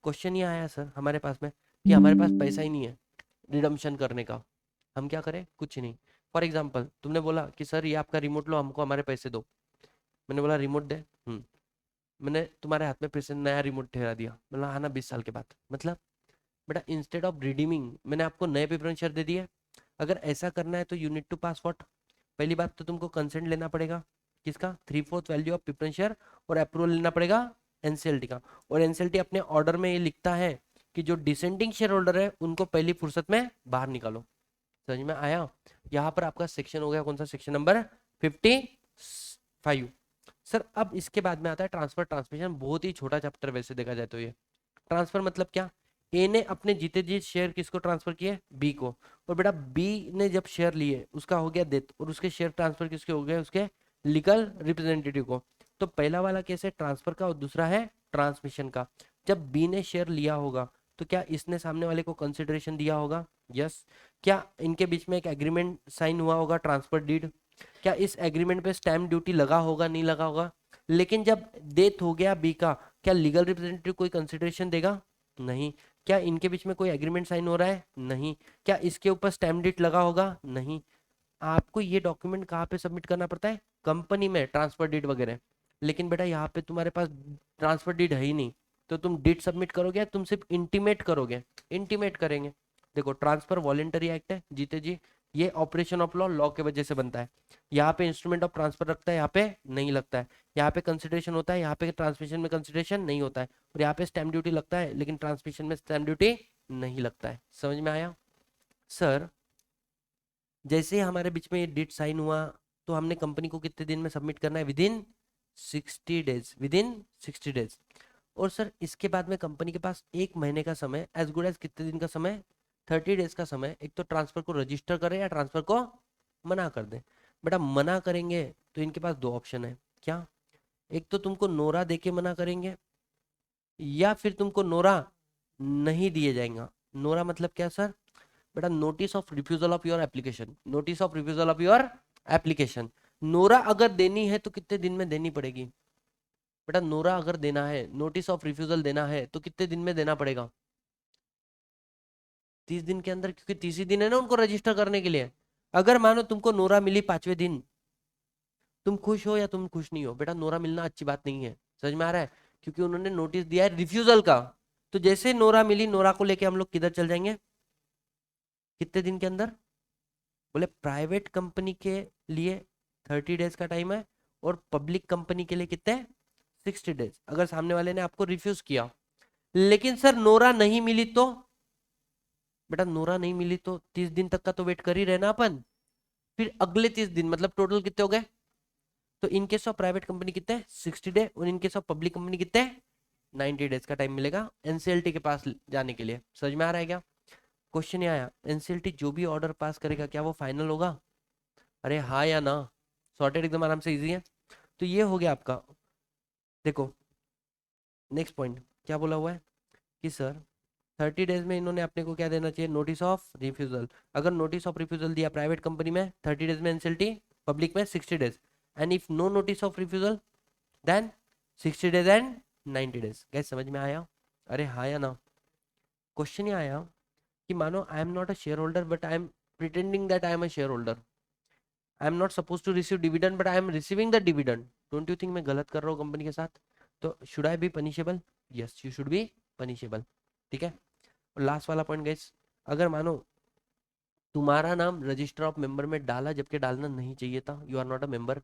क्वेश्चन ये आया सर हमारे पास में कि हमारे पास पैसा ही नहीं है रिडम्पशन करने का, हम क्या करें? कुछ नहीं। फॉर एग्जाम्पल तुमने बोला कि सर ये आपका रिमोट लो, हमको हमारे पैसे दो। मैंने बोला रिमोट दे। मैंने तुम्हारे हाथ में फिर से नया रिमोट ठहरा दिया, मतलब आना 20 साल के बाद। मतलब बेटा इंस्टेड ऑफ रिडीमिंग मैंने आपको नए प्रेफरेंस शेयर दे दिए। अगर ऐसा करना है तो you need to pass what? पहली बात तो तुमको कंसेंट लेना पड़ेगा, किसका? 3/4 वैल्यू ऑफ प्रेफरेंस शेयर, और अप्रूवल लेना पड़ेगा एनसीएलटी का। और एनसीएलटी अपने ऑर्डर में ये लिखता है कि जो डिसेंडिंग शेयर होल्डर है उनको पहली फुर्सत में बाहर निकालो। समझ में आया? यहाँ पर आपका सेक्शन हो गया कौन सा? Section number 55। सर अब इसके बाद में आता है ट्रांसफर ट्रांसमिशन, बहुत ही छोटा चैप्टर वैसे देखा जाए तो। ये ट्रांसफर मतलब क्या? ए ने अपने जीते जी शेयर किसको ट्रांसफर किए? बी को। और बेटा बी ने जब शेयर लिए उसका हो गया डेथ, और उसके शेयर ट्रांसफर किसके हो गए? उसके लीगल रिप्रेजेंटेटिव को। तो पहला वाला केस है ट्रांसफर का और दूसरा है ट्रांसमिशन का। जब बी ने शेयर लिया होगा तो क्या इसने सामने वाले को कंसिडरेशन दिया होगा? यस। क्या इनके बीच में एक एग्रीमेंट साइन हुआ होगा, ट्रांसफर डीड? क्या इस एग्रीमेंट पे स्टैम्प ड्यूटी लगा होगा? नहीं लगा होगा। लेकिन जब डेथ हो गया बी का, क्या लीगल रिप्रेजेंटेटिव कोई कंसिडरेशन देगा? नहीं। क्या इनके बीच में कोई एग्रीमेंट साइन हो रहा है? नहीं। क्या इसके ऊपर स्टैम्प ड्यूटी लगा होगा? नहीं। आपको ये डॉक्यूमेंट कहाँ पे सबमिट करना पड़ता है? कंपनी में, ट्रांसफर डीड वगैरह। लेकिन बेटा यहाँ पे तुम्हारे पास ट्रांसफर डीड है ही नहीं, तो तुम डीड सबमिट करोगे, तुम सिर्फ इंटीमेट करोगे? इंटीमेट करेंगे। देखो ट्रांसफर वॉलेंटरी एक्ट है जीते जी, ये ऑपरेशन ऑफ लॉ, लॉ के वजह से बनता है। यहाँ पे इंस्ट्रूमेंट ऑफ ट्रांसफर रखता है, यहाँ पे नहीं लगता है। यहाँ पे कंसिडरेशन होता है, यहाँ पे ट्रांसमिशन में कंसिडरेशन नहीं होता है। और यहाँ पे स्टैम्प ड्यूटी लगता है लेकिन ट्रांसमिशन में स्टैम्प ड्यूटी नहीं लगता है। समझ में आया? सर जैसे ही हमारे बीच में ये डेट साइन हुआ तो हमने कंपनी को कितने दिन में सबमिट करना है? Within 60 days, within 60 days. और सर इसके बाद में कंपनी के पास 1 महीने का समय, एज गुड एज कितने दिन का समय? 30 डेज का समय। एक तो ट्रांसफर को रजिस्टर करें या ट्रांसफर को मना कर दें। बेटा मना करेंगे तो इनके पास दो ऑप्शन है। क्या? एक तो तुमको नोरा देके मना करेंगे, या फिर तुमको नोरा नहीं दिए जाएगा। नोरा मतलब क्या सर? बेटा notice of refusal of your application, notice of refusal of your application. Nora अगर देनी है तो कितने दिन में देनी पड़ेगी बेटा? नोरा अगर देना है, नोटिस ऑफ रिफ्यूजल देना है तो कितने दिन में देना पड़ेगा? 30 दिन के अंदर, क्योंकि 30 ही दिन है ना उनको रजिस्टर करने के लिए। अगर मानो तुमको नोरा मिली 5वें दिन, तुम खुश हो या तुम खुश नहीं हो? बेटा नोरा मिलना अच्छी बात नहीं है, समझ में आ रहा है? क्योंकि उन्होंने नोटिस दिया है रिफ्यूजल का। तो जैसे नोरा मिली, नोरा को लेके हम लोग किधर चल जाएंगे? कितने दिन के अंदर? बोले प्राइवेट कंपनी के लिए 30 डेज का टाइम है, और पब्लिक कंपनी के लिए कितने? 60 डेज। अगर सामने वाले ने आपको रिफ्यूज किया, लेकिन सर नोरा नहीं मिली तो? बेटा नोरा नहीं मिली तो 30 दिन तक का तो वेट कर ही रहना अपन। फिर अगले 30 दिन, मतलब टोटल कितने हो गए? तो in case of private company कितने? 60 डे, और in case of public company कितने? 90 डेज का टाइम मिलेगा एनसीएलटी के पास जाने के लिए। समझ में आ रहा है क्या? क्वेश्चन ये आया, एनसीएलटी जो भी ऑर्डर पास करेगा क्या वो फाइनल होगा? अरे हाँ या ना? सॉर्टेड, एकदम आराम से, इजी है। तो ये हो गया आपका। देखो नेक्स्ट पॉइंट क्या बोला हुआ है कि सर 30 डेज में इन्होंने अपने को क्या देना चाहिए? Notice of refusal. अगर नोटिस ऑफ रिफ्यूजल दिया प्राइवेट कंपनी में 30 डेज में एनसीएलटी, पब्लिक में 60 days, and if no notice of refusal then 60 days and 90 days. Guys समझ में आया? अरे हाँ या ना? क्वेश्चन ये आया कि मानो I am not a share holder but I am pretending that I am a share holder. I am not suppose to receive dividend but I am receiving the dividend. Don't you think मैं गलत कर रहा हूँ company के साथ? तो should I be punishable? Yes you should be punishable. ठीक है। और लास्ट वाला पॉइंट गाइस, अगर मानो तुम्हारा नाम रजिस्टर ऑफ मेंबर में डाला जबकि डालना नहीं चाहिए था, you are not a member,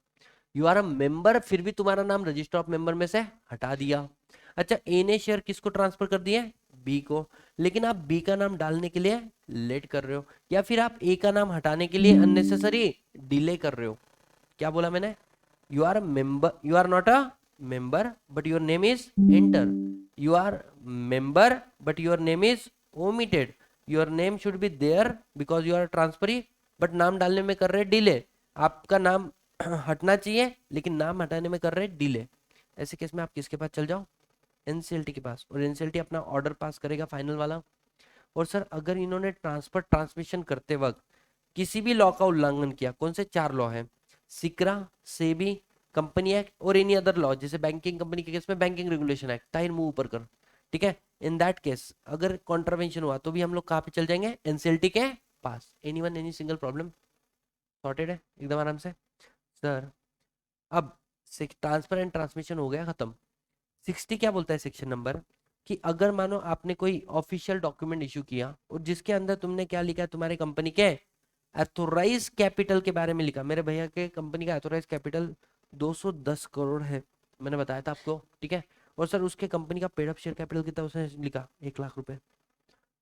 you are a member, फिर भी तुम्हारा नाम रजिस्टर ऑफ मेंबर में से हटा दिया। अच्छा, ए ने शेयर किसको ट्रांसफर कर दिए? बी को। लेकिन आप बी का नाम डालने के लिए लेट कर रहे हो, या फिर आप ए का नाम हटाने के लिए अननेसेसरी डिले कर रहे हो। क्या बोला मैंने? You are a member, you are not a member but your name is enter, you are member but your name is omitted, your name should be there because you are transferee, but नाम डालने में कर रहे delay. आपका नाम हटना चाहिए लेकिन नाम हटाने में कर रहे डिले। ऐसे केस में आप किसके पास चल जाओ? एनसीएलटी के पास, और एनसीएलटी अपना ऑर्डर पास करेगा फाइनल वाला। और सर अगर इन्होंने ट्रांसफर ट्रांसमिशन करते वक्त किसी भी लॉ का उल्लंघन किया, कौन से 4 लॉ है? सिक्रा, सेबी, कंपनी एक्ट और एनी अदर लॉ, जैसे बैंकिंग कंपनी के केस में बैंकिंग रेगुलेशन एक्ट, टाइर मुंह ऊपर कर। ठीक है। इन दैट केस अगर कॉन्ट्रवेंशन हुआ तो भी हम लोग कहाँ पे चल जाएंगे? एनसीएलटी के पास। Any one any single problem? Sorted है एकदम आराम से। सर अब ट्रांसफर एंड ट्रांसमिशन हो गया खत्म। 60 क्या बोलता है सेक्शन नंबर, कि अगर मानो आपने कोई ऑफिशियल डॉक्यूमेंट इशू किया और जिसके अंदर तुमने क्या लिखा है? तुम्हारे कंपनी के एथोराइज कैपिटल के बारे में लिखा। मेरे भैया के कंपनी का एथोराइज कैपिटल 210 करोड़ है, मैंने बताया था आपको। ठीक है। और सर उसके कंपनी का पेड अप शेयर कैपिटल कितना उसने लिखा? 1 लाख रुपए।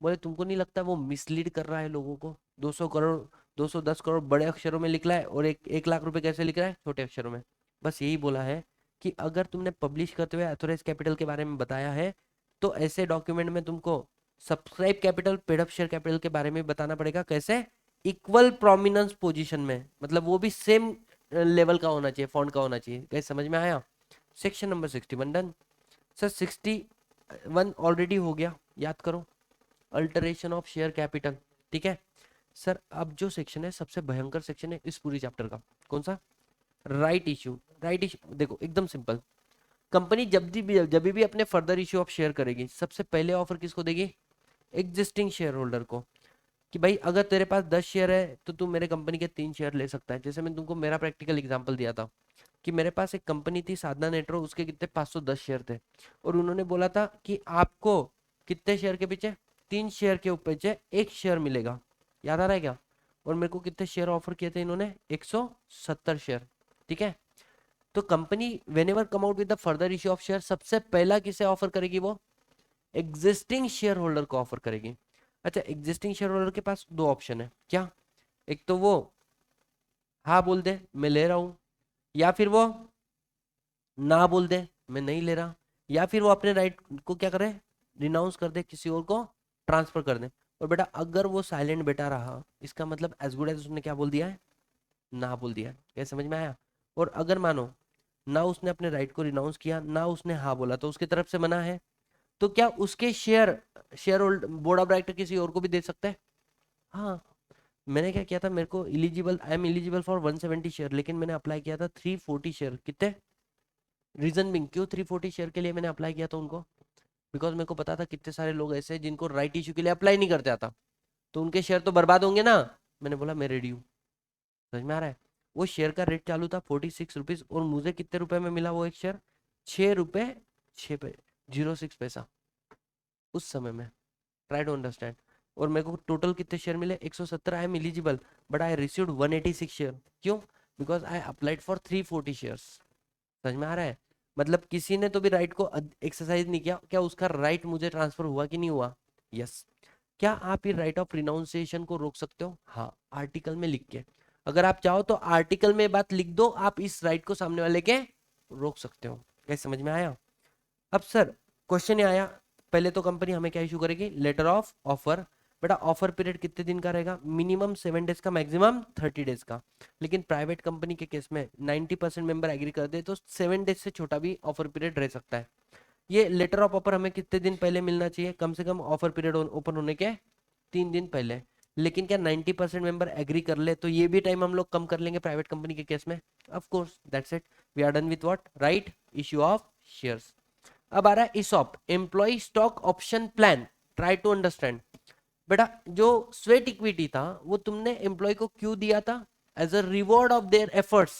बोले तुमको नहीं लगता वो मिसलीड कर रहा है लोगों को? 200 करोड़, 210 करोड़ बड़े अक्षरों में लिख रहा है, और 1 लाख रुपए कैसे लिख रहा है? छोटे अक्षरों में। बस यही बोला है कि अगर तुमने पब्लिश करते हुए एथोराइज कैपिटल के बारे में बताया है तो ऐसे डॉक्यूमेंट में तुमको subscribe capital, paid up share capital के बारे में बताना पड़ेगा। कैसे? इक्वल प्रोमिनेंस पोजीशन में, मतलब वो भी सेम लेवल का होना चाहिए, फॉन्ट का होना चाहिए। गाइस समझ में आया? Section number 61 done. Sir 61 already हो गया, याद करो, अल्टरेशन ऑफ शेयर कैपिटल। ठीक है। सर अब जो सेक्शन है सबसे भयंकर सेक्शन है इस पूरी चैप्टर का, कौन सा? Right issue. राइट इश्यू देखो एकदम सिंपल। कंपनी जब भी अपने फर्दर इश्यू ऑफ शेयर करेगी, सबसे पहले ऑफर किसको देगी? एग्जिस्टिंग शेयर होल्डर को, कि भाई अगर तेरे पास 10 शेयर है तो तू मेरे कंपनी के 3 शेयर ले सकता है। जैसे मैंने तुमको मेरा प्रैक्टिकल एग्जांपल दिया था कि मेरे पास एक कंपनी थी साधना नेटवर्क, उसके कितने 510 शेयर थे, और उन्होंने बोला था कि आपको कितने शेयर के पीछे? 3 शेयर के पीछे 1 शेयर मिलेगा। याद आ रहा है क्या? और मेरे को कितने शेयर ऑफर किए थे इन्होंने? 170 शेयर। ठीक है। तो company when ever come out with the further issue of share, सबसे पहला किसे ऑफर करेगी? वो एग्जिस्टिंग शेयर होल्डर को ऑफर करेगी। अच्छा, एग्जिस्टिंग शेयर होल्डर के पास 2 ऑप्शन है क्या? एक तो वो हाँ बोल दे मैं ले रहा हूं, या फिर वो ना बोल दे मैं नहीं ले रहा, या फिर वो अपने राइट को क्या करे? रिनाउंस कर दे, किसी और को ट्रांसफर कर दे। और बेटा अगर वो साइलेंट बेटा रहा, इसका मतलब एज गुड एज उसने क्या बोल दिया है? ना बोल दिया है। क्या समझ में आया? और अगर मानो ना उसने अपने राइट को रिनाउंस किया, ना उसने हाँ बोला, तो उसकी तरफ से मना है, तो क्या उसके share, share hold board of director किसी और को भी दे सकता है? हाँ। मैंने क्या किया था, मेरे को eligible, I am eligible for 170 share, लेकिन मैंने अप्लाई किया था 340 शेयर। कितने? रीजन बिंग, क्यों 340 शेयर के लिए मैंने अप्लाई किया था उनको? बिकॉज मेरे को पता था कितने सारे लोग ऐसे हैं जिनको राइट इशू के लिए अप्लाई नहीं करते आता, तो उनके शेयर तो बर्बाद होंगे ना। मैंने बोला मैं रेडी हूँ। समझ में आ रहा है? वो शेयर का रेट चालू था 46 रुपीज, और मुझे कितने रुपए में मिला वो एक शेयर? 6 रुपए 6 0 6 पैसा उस समय में। Try to understand. और मेरे को टोटल कितने शेयर मिले? 170। I am eligible, but I received 186 share. क्यों? Because I applied for 340 shares. समझ में आ रहा है? मतलब किसी ने तो भी राइट को एक्सरसाइज नहीं किया, क्या उसका राइट मुझे ट्रांसफर हुआ कि नहीं हुआ? यस। क्या आप ये राइट ऑफ रिनाउंसिएशन को रोक सकते हो? हाँ, आर्टिकल में लिख के। अगर आप चाहो तो आर्टिकल में बात लिख दो, आप इस राइट को सामने वाले के रोक सकते हो। कैसे, समझ में आया? अब सर क्वेश्चन ये आया, पहले तो कंपनी हमें क्या इशू करेगी? Letter of offer. बेटा ऑफर पीरियड कितने दिन का रहेगा? मिनिमम 7 डेज का, मैक्सिमम 30 डेज का। लेकिन प्राइवेट कंपनी के केस में 90% मेंबर एग्री कर दे तो 7 डेज से छोटा भी ऑफर पीरियड रह सकता है। ये लेटर ऑफ ऑफर हमें कितने दिन पहले मिलना चाहिए? कम से कम ऑफर पीरियड ओपन होने के 3 दिन पहले। लेकिन क्या 90% मेंबर एग्री कर ले तो ये भी टाइम हम लोग कम कर लेंगे प्राइवेट कंपनी के केस में? Of course, that's it. We are done with what? Right issue of shares. अब आ रहा है ESOP, employee stock option plan. Try to understand. बेटा जो स्वेट इक्विटी था वो तुमने एम्प्लॉय को क्यों दिया था? As a reward of their efforts.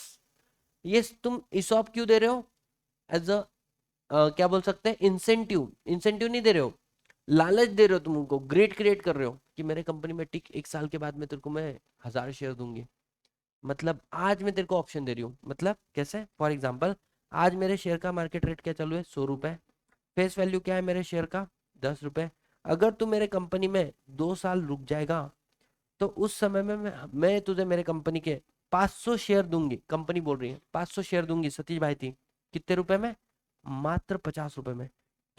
ये तुम इसॉप क्यों दे रहे हो? एज अ क्या बोल सकते हैं, इंसेंटिव। इंसेंटिव नहीं दे रहे हो, लालच दे रहे हो। तुम उनको ग्रेड क्रिएट कर रहे हो कि मेरे कंपनी में टिक, 1 साल के बाद में तेरे को मैं 1000 शेयर दूंगी। मतलब आज मैं तेरे को ऑप्शन दे रही हूँ। मतलब कैसे? फॉर एग्जाम्पल, आज मेरे शेयर का मार्केट रेट क्या चालू है? 100 रुपए। फेस वैल्यू क्या है मेरे शेयर का? 10 रुपए। अगर तू मेरे कंपनी में 2 साल रुक जाएगा तो उस समय में मैं तुझे मेरे कंपनी के 500 शेयर दूंगी। कंपनी बोल रही है 500 शेयर दूंगी सतीश भाई थी। कितने रुपए में? मात्र 50 रुपए में।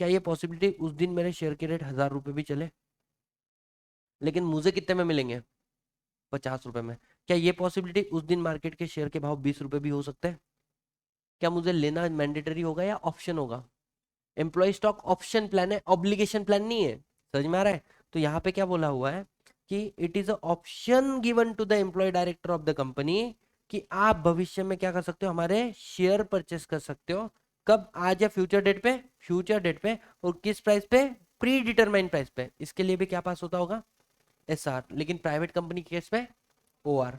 क्या ये पॉसिबिलिटी उस दिन मेरे शेयर के रेट 1000 रुपए भी चले, लेकिन मुझे कितने में मिलेंगे? 50 रुपए में। क्या ये पॉसिबिलिटी उस दिन मार्केट के शेयर के भाव 20 रुपए भी हो सकते हैं? क्या मुझे लेना मैंडेटरी होगा या ऑप्शन होगा? एम्प्लॉय स्टॉक ऑप्शन प्लान है, ऑब्लिगेशन प्लान नहीं है। समझ में आ रहा है? तो यहाँ पे क्या बोला हुआ है कि it is a option given to the employee director of the company, कि आप भविष्य में क्या कर सकते हो? हमारे शेयर परचेस कर सकते हो। कब? आज या फ्यूचर डेट पे? फ्यूचर डेट पे। और किस प्राइस पे? प्री डिटरमाइंड प्राइस पे। इसके लिए भी क्या पास होता होगा? SR। लेकिन प्राइवेट कंपनी के केस में OR।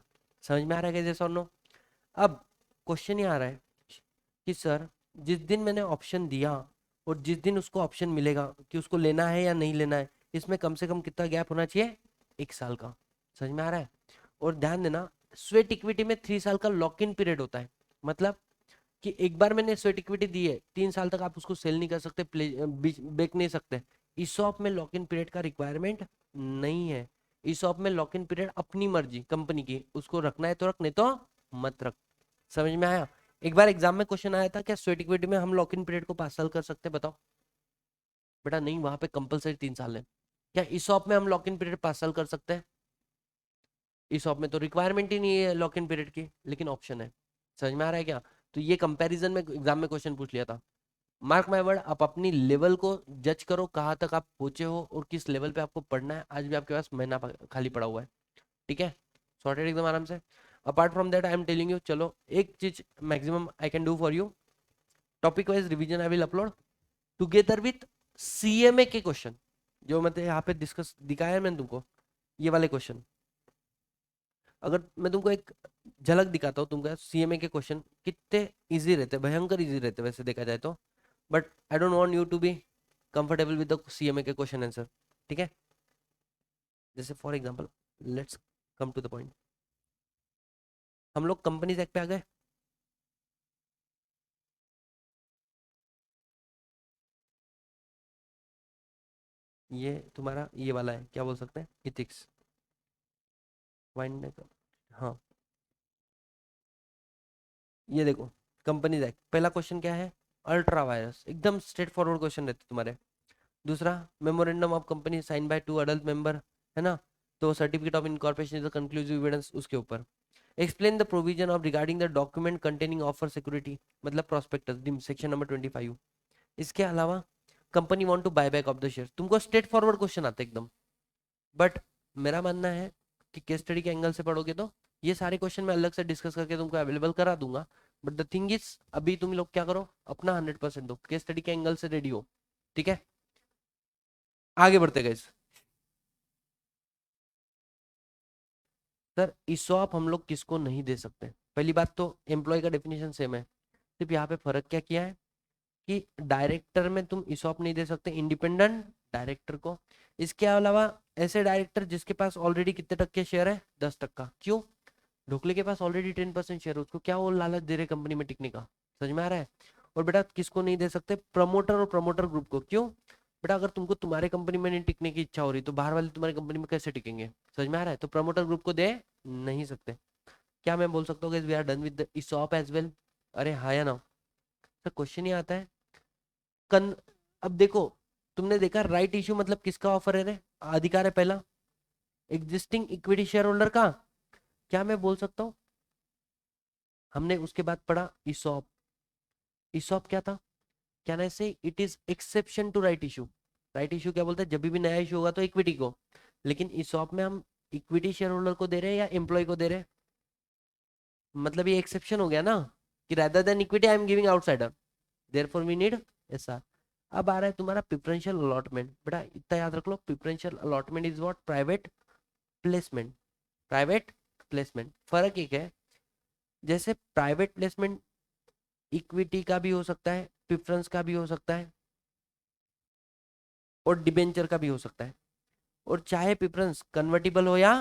समझ में आ रहा है कैसे? Sir no. अब क्वेश्चन ये आ रहा है कि सर जिस दिन मैंने ऑप्शन दिया और जिस दिन उसको ऑप्शन मिलेगा कि उसको लेना है या नहीं लेना है, इसमें कम से कम कितना गैप होना चाहिए? 1 साल का। समझ में आ रहा है? और ध्यान देना, स्वेट इक्विटी में 3 साल का लॉक इन पीरियड होता है। मतलब कि एक बार मैंने स्वेट इक्विटी दी है, 3 साल तक आप उसको सेल नहीं कर सकते, बेच नहीं सकते। ईसॉप में लॉक इन पीरियड का रिक्वायरमेंट नहीं है। ईसॉप में लॉक इन पीरियड अपनी मर्जी कंपनी की, उसको रखना है तो रख, नहीं तो मत रख। समझ में आया? एक बार एग्जाम में क्वेश्चन आया था, क्या स्वेट इक्विटी में हम लॉक इन पीरियड को 5 साल कर सकते हैं? बताओ। बेटा नहीं, वहां पे कंपलसरी 3 साल है। क्या ईसॉप में हम लॉक इन पीरियड 5 साल कर सकते हैं? ईसॉप में तो रिक्वायरमेंट ही नहीं है लॉक इन पीरियड की, लेकिन ऑप्शन है। समझ में आ रहा है क्या? तो ये कंपैरिजन में एग्जाम में क्वेश्चन पूछ लिया था। मार्क माय वर्ड, आप अपनी लेवल को जज करो, कहाँ तक आप पहुंचे हो और किस लेवल पे आपको पढ़ना है। आज भी आपके पास महीना खाली पड़ा हुआ है। ठीक है? सॉर्टेड एकदम आराम से। Apart from that I am telling you, चलो एक चीज maximum I can do for you, topic wise revision I will upload together with CMA के क्वेश्चन, जो मतलब यहाँ पे डिस्कस दिखाया है मैंने तुमको, ये वाले क्वेश्चन। अगर मैं तुमको एक झलक दिखाता हूँ, तुमको CMA के क्वेश्चन कितने इजी रहते हैं, भयंकर इजी रहते हैं वैसे देखा जाए तो। But I don't want you to be comfortable with the CMA के क्वेश्चन आंसर। ठीक है? जैसे for example, let's come to the point. हम लोग कंपनीज एक्ट पे आ गए। ये तुम्हारा ये वाला है, क्या बोल सकते हैं, इथिक्स। वाइंड। हाँ, ये देखो, कंपनीज एक्ट पहला क्वेश्चन क्या है? अल्ट्रा वायरस, एकदम स्ट्रेट फॉरवर्ड क्वेश्चन रहते तुम्हारे। दूसरा, memorandum of company sign by 2 adult member, है ना? तो certificate of incorporation is the conclusive evidence उसके ऊपर। Explain the provision of regarding the document containing offer security, मतलब प्रोस्पेक्टस, सेक्शन नंबर 25। इसके अलावा, company want to buy back of the share. तुमको straightforward question आता है एकदम। But मेरा मानना है कि केस स्टडी के एंगल से पढ़ोगे तो ये सारे क्वेश्चन मैं अलग से डिस्कस करके तुमको अवेलेबल करा दूंगा, बट द थिंग इज अभी तुम लोग क्या करो, अपना 100% दो, केस स्टडी के एंगल से रेडी हो, ठीक है। आगे बढ़ते गए सर, ईसॉप हम लोग किसको नहीं दे सकते। पहली बात तो एम्प्लॉय का डेफिनेशन सेम है, सिर्फ यहाँ पे फर्क क्या किया है कि डायरेक्टर में तुम ईसॉप नहीं दे सकते इंडिपेंडेंट डायरेक्टर को। इसके अलावा ऐसे डायरेक्टर जिसके पास ऑलरेडी कितने टक्के शेयर है, 10%। क्यों? ढोकले के पास ऑलरेडी 10% शेयर है, उसको क्या वो लालच दे रहे कंपनी में टिकने का, समझ में आ रहा है। और बेटा किसको नहीं दे सकते, प्रमोटर और प्रमोटर ग्रुप को। क्यों? बेटा अगर तुमको तुम्हारे कंपनी में नहीं टिकने की इच्छा हो रही तो बाहर वाले तुम्हारी कंपनी में कैसे टिकेंगे, समझ में आ रहा है। तो प्रमोटर ग्रुप को दे नहीं सकते। क्या मैं बोल सकता हूँ we are done with the ESOP as well? अरे हाँ या ना सर, क्वेश्चन ही आता है। कन अब देखो, तुमने देखा राइट इश्यू मतलब किसका ऑफर है रे, अधिकार है पहला एग्जिस्टिंग इक्विटी शेयर होल्डर का। क्या मैं बोल सकता हूँ, हमने उसके बाद पढ़ा ईसॉप। ईसॉप क्या था, क्या ना से it is exception to right issue. Right issue क्या बोलता है, जब भी नया इशू होगा तो इक्विटी को, लेकिन ईसॉप में हम इक्विटी शेयर होल्डर को दे रहे हैं या एम्प्लॉय को दे रहे हैं, मतलब ये एक्सेप्शन हो गया ना कि rather than equity I am giving outsider, therefore we need SR. अब आ रहा है तुम्हारा प्रिफरेंशियल अलॉटमेंट। बेटा इतना याद रख लो, preferential allotment is what, private placement. Private placement, फर्क एक है, जैसे प्राइवेट प्लेसमेंट इक्विटी का भी हो सकता है, प्रेफरेंस का भी हो सकता है, और डिबेंचर का भी हो सकता है। और चाहे प्रेफरेंस कन्वर्टिबल हो या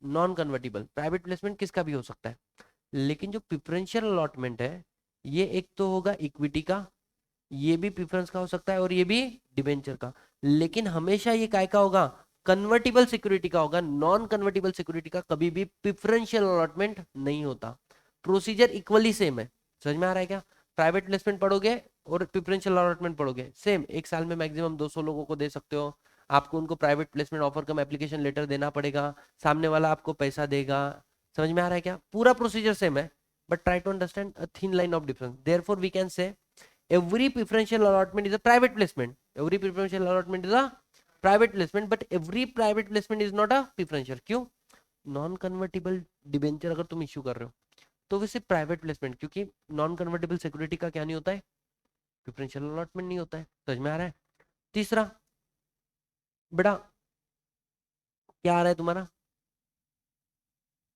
नॉन कन्वर्टिबल, प्राइवेट प्लेसमेंट किसका भी हो सकता है। लेकिन जो प्रेफरेंशियल अलॉटमेंट है, ये एक तो होगा इक्विटी का, ये भी प्रेफरेंस का हो सकता है, और ये भी डिबेंचर का। लेकिन हमेशा ये काय का होगा, कन्वर्टिबल सिक्योरिटी का होगा। नॉन कन्वर्टिबल सिक्योरिटी का कभी भी प्रेफरेंशियल अलॉटमेंट नहीं होता। प्रोसीजर इक्वली सेम है, समझ में आ रहा है क्या। प्राइवेट प्लेसमेंट पढ़ोगे और प्रेफरेंशियल अलॉटमेंट पढ़ोगे, सेम। एक साल में मैक्सिमम 200 लोगों को दे सकते हो। आपको उनको प्राइवेट प्लेसमेंट ऑफर कम एप्लीकेशन लेटर देना पड़ेगा, सामने वाला आपको पैसा देगा, समझ में आ रहा है क्या। पूरा प्रोसीजर सेम है, but try to understand a thin line of difference. Therefore we can say every preferential allotment is a private placement, every preferential allotment is a private placement, but every private placement is not a preferential। क्यों? Non convertible debenture अगर तुम issue कर रहे हो तो वैसे private placement, क्योंकि non convertible security का क्या नहीं होता है, प्रेफरेंशियल अलॉटमेंट नहीं होता है, समझ में आ रहा है। तीसरा बेटा क्या आ रहा है तुम्हारा,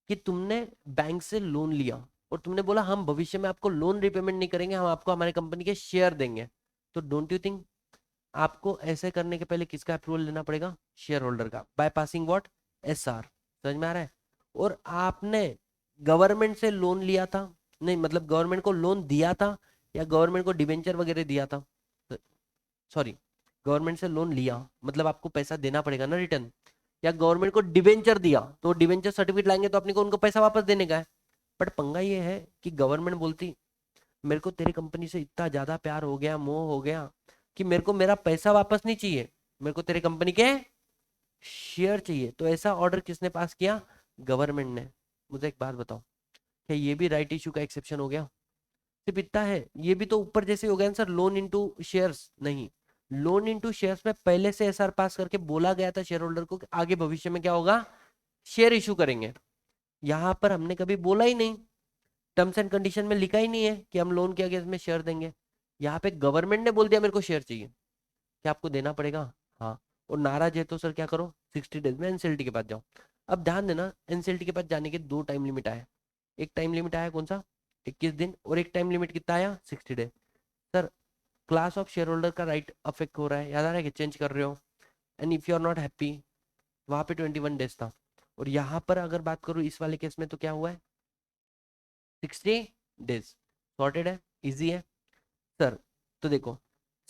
कि तुमने बैंक से लोन लिया और तुमने बोला हम भविष्य में आपको लोन रिपेमेंट नहीं करेंगे, हम आपको हमारे कंपनी के शेयर देंगे। तो डोंट यू थिंक आपको ऐसे करने के पहले किसका अप्रूवल लेना पड़ेगा, शेयर होल्डर का, बाय पासिंग व्हाट, एसआर। समझ में आ रहा है। और आपने गवर्नमेंट से लोन लिया था, नहीं मतलब गवर्नमेंट को लोन दिया था या गवर्नमेंट को डिबेंचर वगैरह दिया था, सॉरी गवर्नमेंट से लोन लिया मतलब आपको पैसा देना पड़ेगा ना रिटर्न, या गवर्नमेंट को डिबेंचर दिया तो डिबेंचर सर्टिफिकेट लाएंगे तो अपने को उनको पैसा वापस देने का है। बट पंगा ये है कि गवर्नमेंट बोलती मेरे को तेरी कंपनी से इतना ज्यादा प्यार हो गया, मोह हो गया, कि मेरे को मेरा पैसा वापस नहीं चाहिए, मेरे को तेरे कंपनी के शेयर चाहिए। तो ऐसा ऑर्डर किसने पास किया, गवर्नमेंट ने। मुझे एक बात बताओ, क्या ये भी राइट इशू का एक्सेप्शन हो गया। सिर्फ इतना है, ये भी तो ऊपर जैसे हो गया ना सर, लोन इनटू शेयर्स नहीं, लोन इनटू शेयर्स में पहले से एसआर पास करके बोला गया था शेयर होल्डर को कि आगे भविष्य में क्या होगा, शेयर इशू करेंगे। यहां पर हमने कभी बोला ही नहीं, टर्म्स एंड कंडीशन में लिखा ही नहीं है कि हम लोन के अगेंस्ट में शेयर देंगे। यहाँ पे गवर्नमेंट ने बोल दिया मेरे को शेयर चाहिए, क्या आपको देना पड़ेगा, हाँ। और नाराज है तो सर क्या करो, 60 डेज में एनसीएलटी के पास जाओ। अब ध्यान देना, एनसीएलटी के पास जाने के दो टाइम लिमिट आया। एक टाइम लिमिट आया कौन सा, 21 दिन, और एक टाइम लिमिट कितना आया, 60 day. Sir class of share holder का राइट अफेक्ट हो रहा है, याद आ रहा है कि चेंज कर रहे हो, and if you are not happy, वहां पे 21 डेज था। और यहाँ पर अगर बात करूँ इस वाले केस में तो क्या हुआ है, 60 डेज। सॉर्टेड है, इजी है सर। तो देखो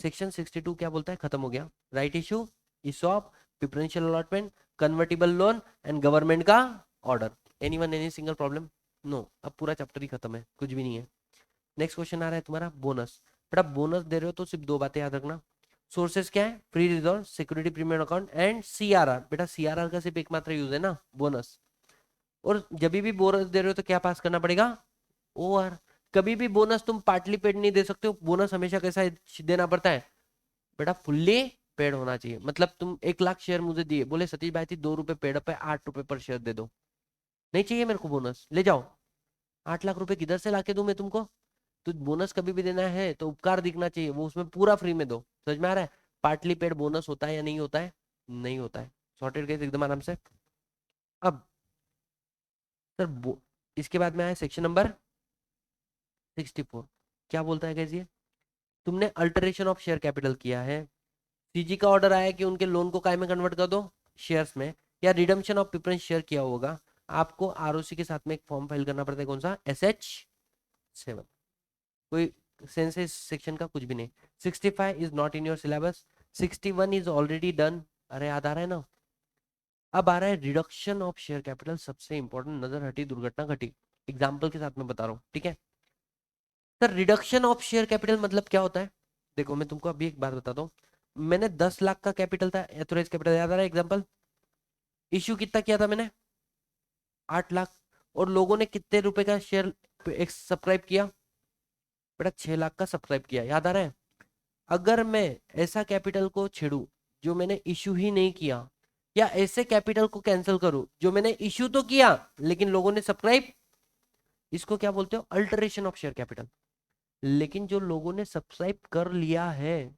सेक्शन 62 क्या बोलता है, खत्म हो गया। Right issue, ESOP, preferential allotment, convertible loan and government का ऑर्डर। Anyone any single problem, no. अब पूरा चैप्टर ही खत्म है, कुछ भी नहीं है। नेक्स्ट क्वेश्चन आ रहा है तुम्हारा बोनस। बेटा बोनस दे रहे हो तो सिर्फ दो बातें याद रखना, सोर्सेस क्या है, free reserve, security premium account and CRR. बेटा सीआरआर का सिर्फ एकमात्र यूज है ना, बोनस। और जब भी बोनस दे रहे हो तो क्या पास करना पड़ेगा, ओआर। कभी भी बोनस तुम पार्टली पेड नहीं दे सकते हो, बोनस हमेशा कैसा देना पड़ता है बेटा, फुल्ली पेड होना चाहिए। मतलब तुम 1 लाख शेयर मुझे दिए, बोले सतीश भाई थी 2 रुपए पेड पे, 8 रुपए पर शेयर दे दो, नहीं चाहिए मेरे को बोनस, ले जाओ। 8 लाख रुपए किधर से लाके दूं मैं तुमको? तो बोनस कभी भी देना है तो उपकार दिखना चाहिए, वो उसमें पूरा फ्री में दो। समझ में आ रहा है? पार्टली पेड बोनस होता है या नहीं होता है? नहीं होता है। सॉर्टेड केस एकदम आराम से। अब सर इसके बाद में आया सेक्शन नंबर 64। क्या बोलता है guys ये? तुमने अल्टरेशन ऑफ शेयर कैपिटल किया है, सीजी का ऑर्डर आया कि उनके लोन को काय में कन्वर्ट कर दो, शेयर्स में, या रिडम्पशन ऑफ प्रेफरेंस शेयर किया होगा, आपको आरओसी के साथ में एक फॉर्म फाइल करना पड़ता है। कौन सा? SH7। कोई सेंस है इस सेक्शन का? कुछ भी नहीं। 65 is not in your syllabus, 61 is already done. अरे याद आ रहा है ना? अब आ रहा है रिडक्शन ऑफ शेयर कैपिटल, सबसे इंपॉर्टेंट। नजर हटी दुर्घटना घटी, एग्जाम्पल के साथ में बता रहा हूँ, ठीक है? Sir reduction of share capital मतलब क्या होता है? देखो मैं तुमको अभी एक बात बताता हूँ। मैंने 10 लाख का कैपिटल था, एथोराइज कैपिटल, याद आ रहा है? एग्जाम्पल, इश्यू कितना किया था मैंने? 8 लाख। और लोगों ने कितने रुपए का शेयर सब्सक्राइब किया? बेटा 6 लाख का सब्सक्राइब किया, याद आ रहा है? अगर मैं ऐसा कैपिटल को छेड़ू जो मैंने इश्यू ही नहीं किया, या ऐसे कैपिटल को कैंसिल करूं जो मैंने इश्यू तो किया लेकिन लोगों ने सब्सक्राइब, इसको क्या बोलते हो? Alteration of share capital. लेकिन जो लोगों ने सब्सक्राइब कर लिया है,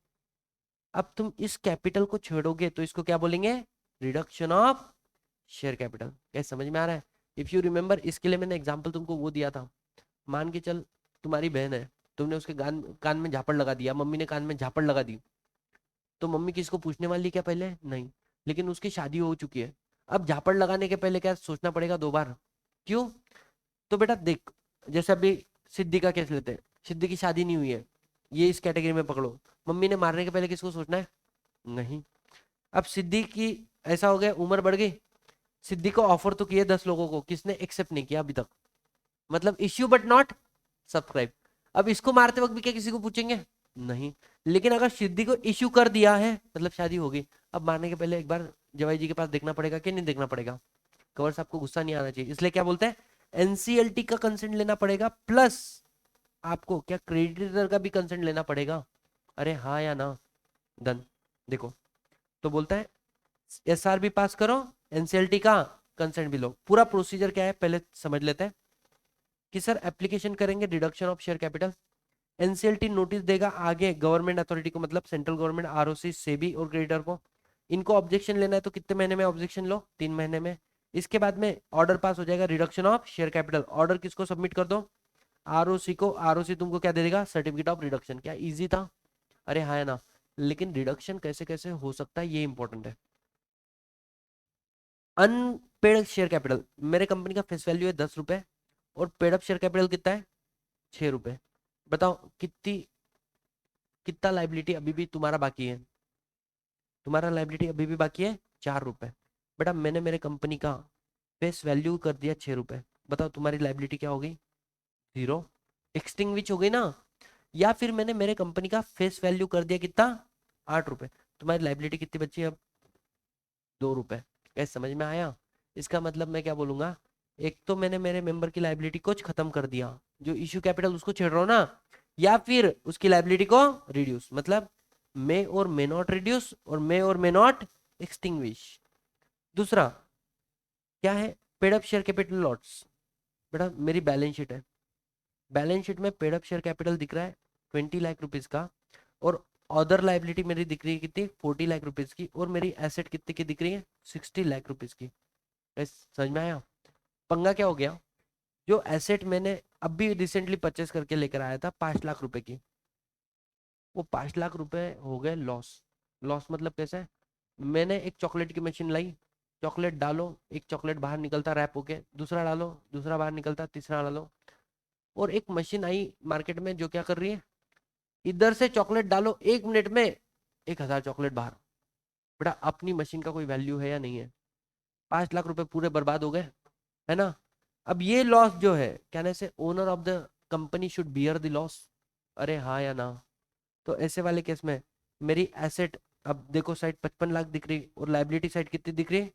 अब तुम इस कैपिटल को छेड़ोगे तो इसको क्या बोलेंगे? Reduction of share capital. क्या समझ में आ रहा है? इफ यू रिमेंबर, इसके लिए मैंने एग्जांपल तुमको वो दिया था। मान के चल तुम्हारी बहन है, तुमने उसके कान कान में झापड़ लगा दिया, मम्मी ने कान में झापड़ लगा दी, तो मम्मी किसको पूछने वाली क्या? पहले नहीं। लेकिन उसकी शादी हो चुकी है। अब झापड़ लगाने के पहले क्या सोचना पड़ेगा 2 बार? क्यों? तो बेटा देख, जैसे अभी सिद्धि का केस लेते हैं, सिद्धि की शादी नहीं हुई है, ये इस कैटेगरी में पकड़ो। मम्मी ने मारने के पहले किसको सोचना है? नहीं। अब सिद्धि की ऐसा हो गया, उम्र बढ़ गई, सिद्धि को ऑफर तो किए 10 लोगों को, किसने एक्सेप्ट नहीं किया अभी तक? मतलब इश्यू बट नॉट सब्सक्राइब। अब इसको मारते वक्त भी क्या किसी को पूछेंगे? नहीं। लेकिन अगर सिद्धि को इश्यू कर दिया है मतलब शादी होगी, अब मारने के पहले एक बार जवाई जी के पास देखना पड़ेगा कि नहीं देखना पड़ेगा? कवर साहब को गुस्सा नहीं आना चाहिए, इसलिए क्या बोलते हैं? एनसीएलटी का कंसेंट लेना पड़ेगा, प्लस आपको क्या क्रेडिटर का भी कंसेंट लेना पड़ेगा? अरे हाँ या ना? डन। देखो, तो बोलता है एसआरबी पास करो, एनसीएलटी का कंसेंट भी लो। पूरा प्रोसीजर क्या है पहले समझ लेते हैं। कि सर एप्लीकेशन करेंगे reduction of share capital, NCLT notice देगा आगे गवर्नमेंट अथॉरिटी को, मतलब सेंट्रल गवर्नमेंट, आरओसी, सेबी और क्रेडिटर को। इनको ऑब्जेक्शन लेना है तो कितने महीने में ऑब्जेक्शन लो? 3 महीने में। इसके बाद में ऑर्डर पास हो जाएगा reduction of share capital. Order किसको सबमिट कर दो? आरओसी को। आरओसी तुमको क्या दे देगा? Certificate of reduction. क्या इजी था? अरे हाँ है ना? लेकिन रिडक्शन कैसे कैसे हो सकता है ये इंपॉर्टेंट है। अनपेड शेयर कैपिटल, मेरे कंपनी का फेस वैल्यू है 10 रुपए, और पेड अप शेयर कैपिटल कितना है? 6 रुपए। बताओ कितनी, कितना लाइबिलिटी अभी भी तुम्हारा बाकी है? तुम्हारा लाइबिलिटी अभी भी बाकी है 4 रुपए। बेटा मैंने मेरे कंपनी का फेस वैल्यू कर दिया 6 रुपए, बताओ तुम्हारी लाइबिलिटी क्या हो गई? 0। एक्सटिंग्विच हो गई ना? या फिर मैंने मेरे कंपनी का फेस वैल्यू कर दिया कितना? 8 रुपए, तुम्हारी लाइबिलिटी कितनी बची है अब? 2 रुपए। कैसे समझ में आया? इसका मतलब मैं क्या बोलूंगा, एक तो मैंने मेरे मेंबर की लाइबिलिटी को खत्म कर दिया, जो इश्यू कैपिटल उसको छेड़ रहा हूँ ना, या फिर उसकी लाइबिलिटी को रिड्यूस, मतलब मे और मे नॉट रिड्यूस और मे और मे नॉट एक्सटिंग्विश। दूसरा क्या है? Paid up share capital lots. बेटा मेरी बैलेंस शीट है, बैलेंस शीट में पेड अप शेयर कैपिटल दिख रहा है 20 लाख रुपीज का, और अदर लाइबिलिटी मेरी दिख रही है कितनी? 40 लाख रुपीज की, और मेरी एसेट कितने की दिख रही है? 60 लाख रुपीज की। समझ में आया? पंगा क्या हो गया? जो एसेट मैंने अभी रिसेंटली परचेस करके लेकर आया था 5 लाख रुपए की, वो 5 लाख रुपए हो गए लॉस। लॉस मतलब कैसे? मैंने एक चॉकलेट की मशीन लाई, चॉकलेट डालो, एक चॉकलेट बाहर निकलता रैप होके, दूसरा डालो, दूसरा बाहर निकलता, तीसरा डालो, और एक मशीन आई मार्केट में जो क्या कर रही है, इधर से चॉकलेट डालो 1 मिनट में 1,000 चॉकलेट बाहर। बेटा अपनी मशीन का कोई वैल्यू है या नहीं है? 5 लाख रुपए पूरे बर्बाद हो गए, है ना? अब ये लॉस जो है, कहने से owner of the company should bear the loss. अरे हाँ या ना? तो ऐसे वाले केस में मेरी एसेट, अब देखो साइड 55 लाख दिख रही और लाइबिलिटी साइड कितनी दिख रही है?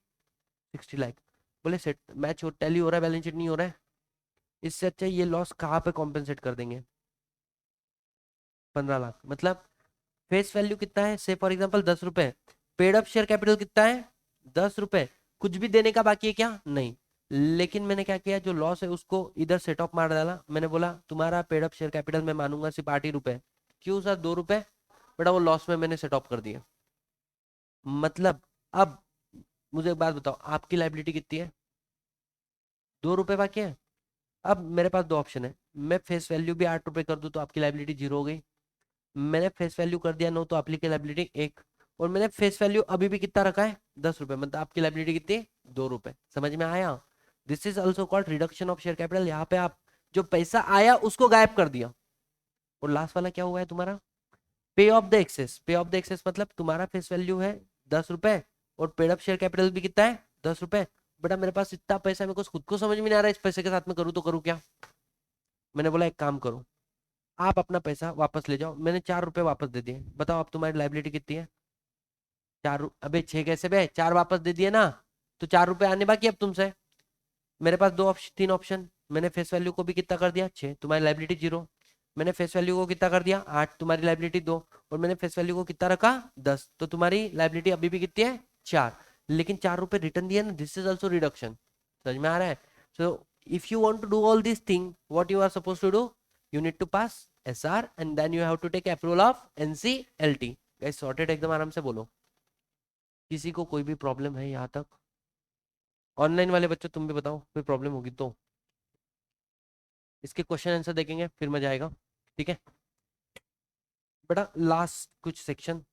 60 लाख। बोले सेट मैच हो, टैली हो रहा है, बैलेंस शीट नहीं हो रहा है। इससे अच्छा ये लॉस कहाँ पे कॉम्पेंसेट कर देंगे? 15 लाख। मतलब फेस वैल्यू कितना है? से फॉर एग्जाम्पल 10 रुपए, पेड अप शेयर कैपिटल कितना है? 10 रुपए। कुछ भी देने का बाकी है क्या? नहीं। लेकिन मैंने क्या किया, जो लॉस है उसको इधर सेट ऑफ मार डाला। मैंने बोला तुम्हारा पेड अप शेयर कैपिटल मैं मानूंगा सिर्फ 8 ही रुपए। क्यों सर 2 रुपए? बेटा वो लॉस में मैंने सेट ऑफ कर दिया। मतलब अब मुझे एक बात बताओ, आपकी लाइबिलिटी कितनी है? 2 रुपए बाकी है। अब मेरे पास दो ऑप्शन है, मैं फेस वैल्यू भी 8 रुपए कर दूं तो आपकी लाइबिलिटी 0 हो गई। मैंने फेस वैल्यू कर दिया 9 तो आपकी लाइबिलिटी 1। और मैंने फेस वैल्यू अभी भी कितना रखा है, 10 रुपए, मतलब आपकी लाइबिलिटी कितनी है, 2 रुपए। समझ में आया? This is also called reduction of share capital. यहाँ पे आप जो पैसा आया उसको गायब कर दिया। और लास्ट वाला क्या हुआ है तुम्हारा, पे ऑफ द एक्सेस। पे ऑफ द एक्सेस मतलब तुम्हारा फेस वैल्यू है 10 रुपए और पेड अप शेयर कैपिटल भी कितना है, 10 रुपए। बेटा मेरे पास इतना पैसा है, मेरे को खुद को समझ में नहीं आ रहा है इस पैसे के साथ में करूँ तो करूँ क्या। मैंने बोला एक काम करो, आप अपना पैसा वापस ले जाओ। मैंने 4 रुपए वापस दे दिए। बताओ अब तुम्हारी लाइबिलिटी कितनी है? अबे 6 कैसे बे, 4 वापस दे दिए ना, तो 4 रुपए आने बाकी अब तुमसे। मेरे पास दो ऑप्शन, तीन ऑप्शन। मैंने फेस वैल्यू को भी कितना कर दिया, 6, तुम्हारी लाइबिलिटी 0। मैंने फेस वैल्यू को कितना कर दिया, 8, तुम्हारी लाइबिलिटी 2। और मैंने फेस वैल्यू को कितना रखा, 10, तो तुम्हारी लाइबिलिटी अभी भी कितनी है, 4। लेकिन 4 रुपए रिटर्न दिया ना, दिस इज ऑल्सो रिडक्शन। समझ में आ रहा है? So if you want to do all this thing, what you are suppose to do, you need to pass SR and then you have to take approval of NCLT. Guys sorted एकदम आराम से बोलो। किसी को कोई भी problem है यहाँ तक? ऑनलाइन वाले बच्चों तुम भी बताओ, कोई प्रॉब्लम होगी तो। इसके क्वेश्चन आंसर देखेंगे फिर मजा आएगा। ठीक है बेटा, लास्ट कुछ सेक्शन,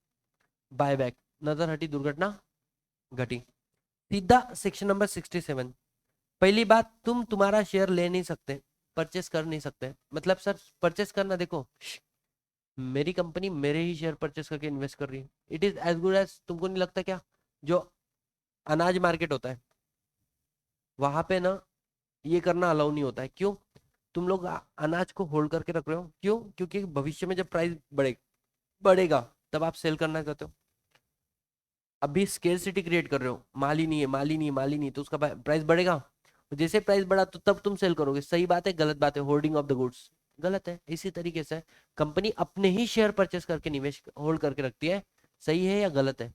बायबैक, नजर हटी दुर्घटना घटी। सीधा सेक्शन नंबर 67। पहली बात, तुम तुम्हारा शेयर ले नहीं सकते, परचेस कर नहीं सकते। मतलब सर परचेस करना, देखो मेरी कंपनी मेरे ही शेयर परचेस करके इन्वेस्ट कर रही है, it is as good as, तुमको नहीं लगता क्या? जो अनाज मार्केट होता है वहां पे ना ये करना अलाउ नहीं होता है। क्यों? तुम लोग अनाज को होल्ड करके रख रहे हो, क्यों? क्योंकि भविष्य में जब प्राइस बढ़ेगा तब आप सेल करना चाहते हो। अभी स्केर्सिटी क्रिएट कर रहे हो, माल ही नहीं है, माल ही नहीं है, माल ही नहीं है, तो उसका प्राइस बढ़ेगा। जैसे प्राइस बढ़ा तो तब तुम सेल करोगे। सही बात है गलत बात है? होल्डिंग ऑफ द गुड्स गलत है। इसी तरीके से कंपनी अपने ही शेयर परचेस करके निवेश होल्ड करके रखती है। सही है या गलत है?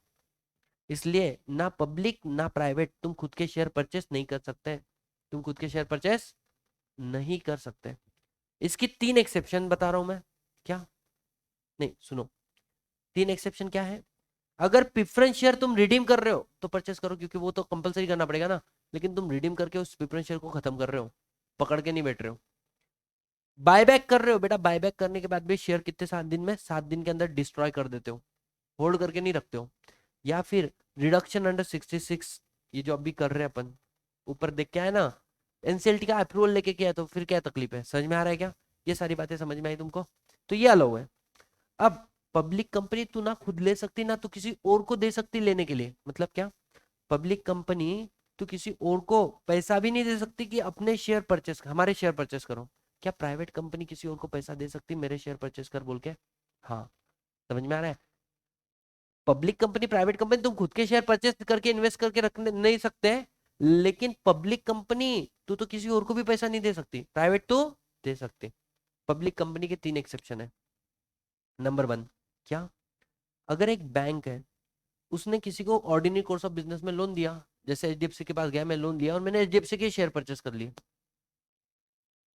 इसलिए ना पब्लिक ना प्राइवेट तुम खुद के शेयर परचेस नहीं कर सकते। तुम खुद के शेयर परचेस नहीं कर सकते। इसकी 3 एक्सेप्शन बता रहा हूं मैं। क्या? नहीं सुनो, 3 एक्सेप्शन क्या है। अगर प्रेफरेंस शेयर तुम रिडीम कर रहे हो तो परचेस करो, क्योंकि वो तो कंपलसरी करना पड़ेगा ना। लेकिन तुम रिडीम करके उस प्रेफरेंस शेयर को खत्म कर रहे हो, पकड़ के नहीं बैठ रहे हो। बायबैक कर रहे हो, बेटा बायबैक करने के बाद भी शेयर कितने, 7 दिन में, 7 दिन के अंदर डिस्ट्रॉय कर देते हो, होल्ड करके नहीं रखते हो। या फिर रिडक्शन अंडर 66, ये जो अभी कर रहे हैं अपन, ऊपर देख के आए ना, एनसीएलटी का अप्रूवल लेके किया, तो फिर क्या तकलीफ है? समझ में आ रहा है क्या? ये सारी बातें समझ में आई तुमको? तो ये अलाउ है। अब पब्लिक कंपनी तू ना खुद ले सकती ना तो किसी और को दे सकती लेने के लिए। मतलब क्या? पब्लिक कंपनी तो किसी और को पैसा भी नहीं दे सकती कि अपने शेयर परचेस, हमारे शेयर परचेस करो। क्या प्राइवेट कंपनी किसी और को पैसा दे सकती मेरे शेयर परचेस कर बोल के? हाँ। समझ में आ रहा है? पब्लिक कंपनी, प्राइवेट कंपनी तुम खुद के शेयर परचेस करके इन्वेस्ट करके रखने नहीं सकते, लेकिन पब्लिक कंपनी तू तो किसी और को भी पैसा नहीं दे सकती, प्राइवेट तो दे सकती। पब्लिक कंपनी के 3 एक्सेप्शन है। नंबर 1, क्या? अगर एक बैंक है, उसने किसी को ऑर्डिनरी कोर्स ऑफ बिजनेस में लोन दिया, जैसे एचडीएफसी के पास गया मैं, लोन लिया और मैंने एचडीएफसी के शेयर परचेस कर लिए,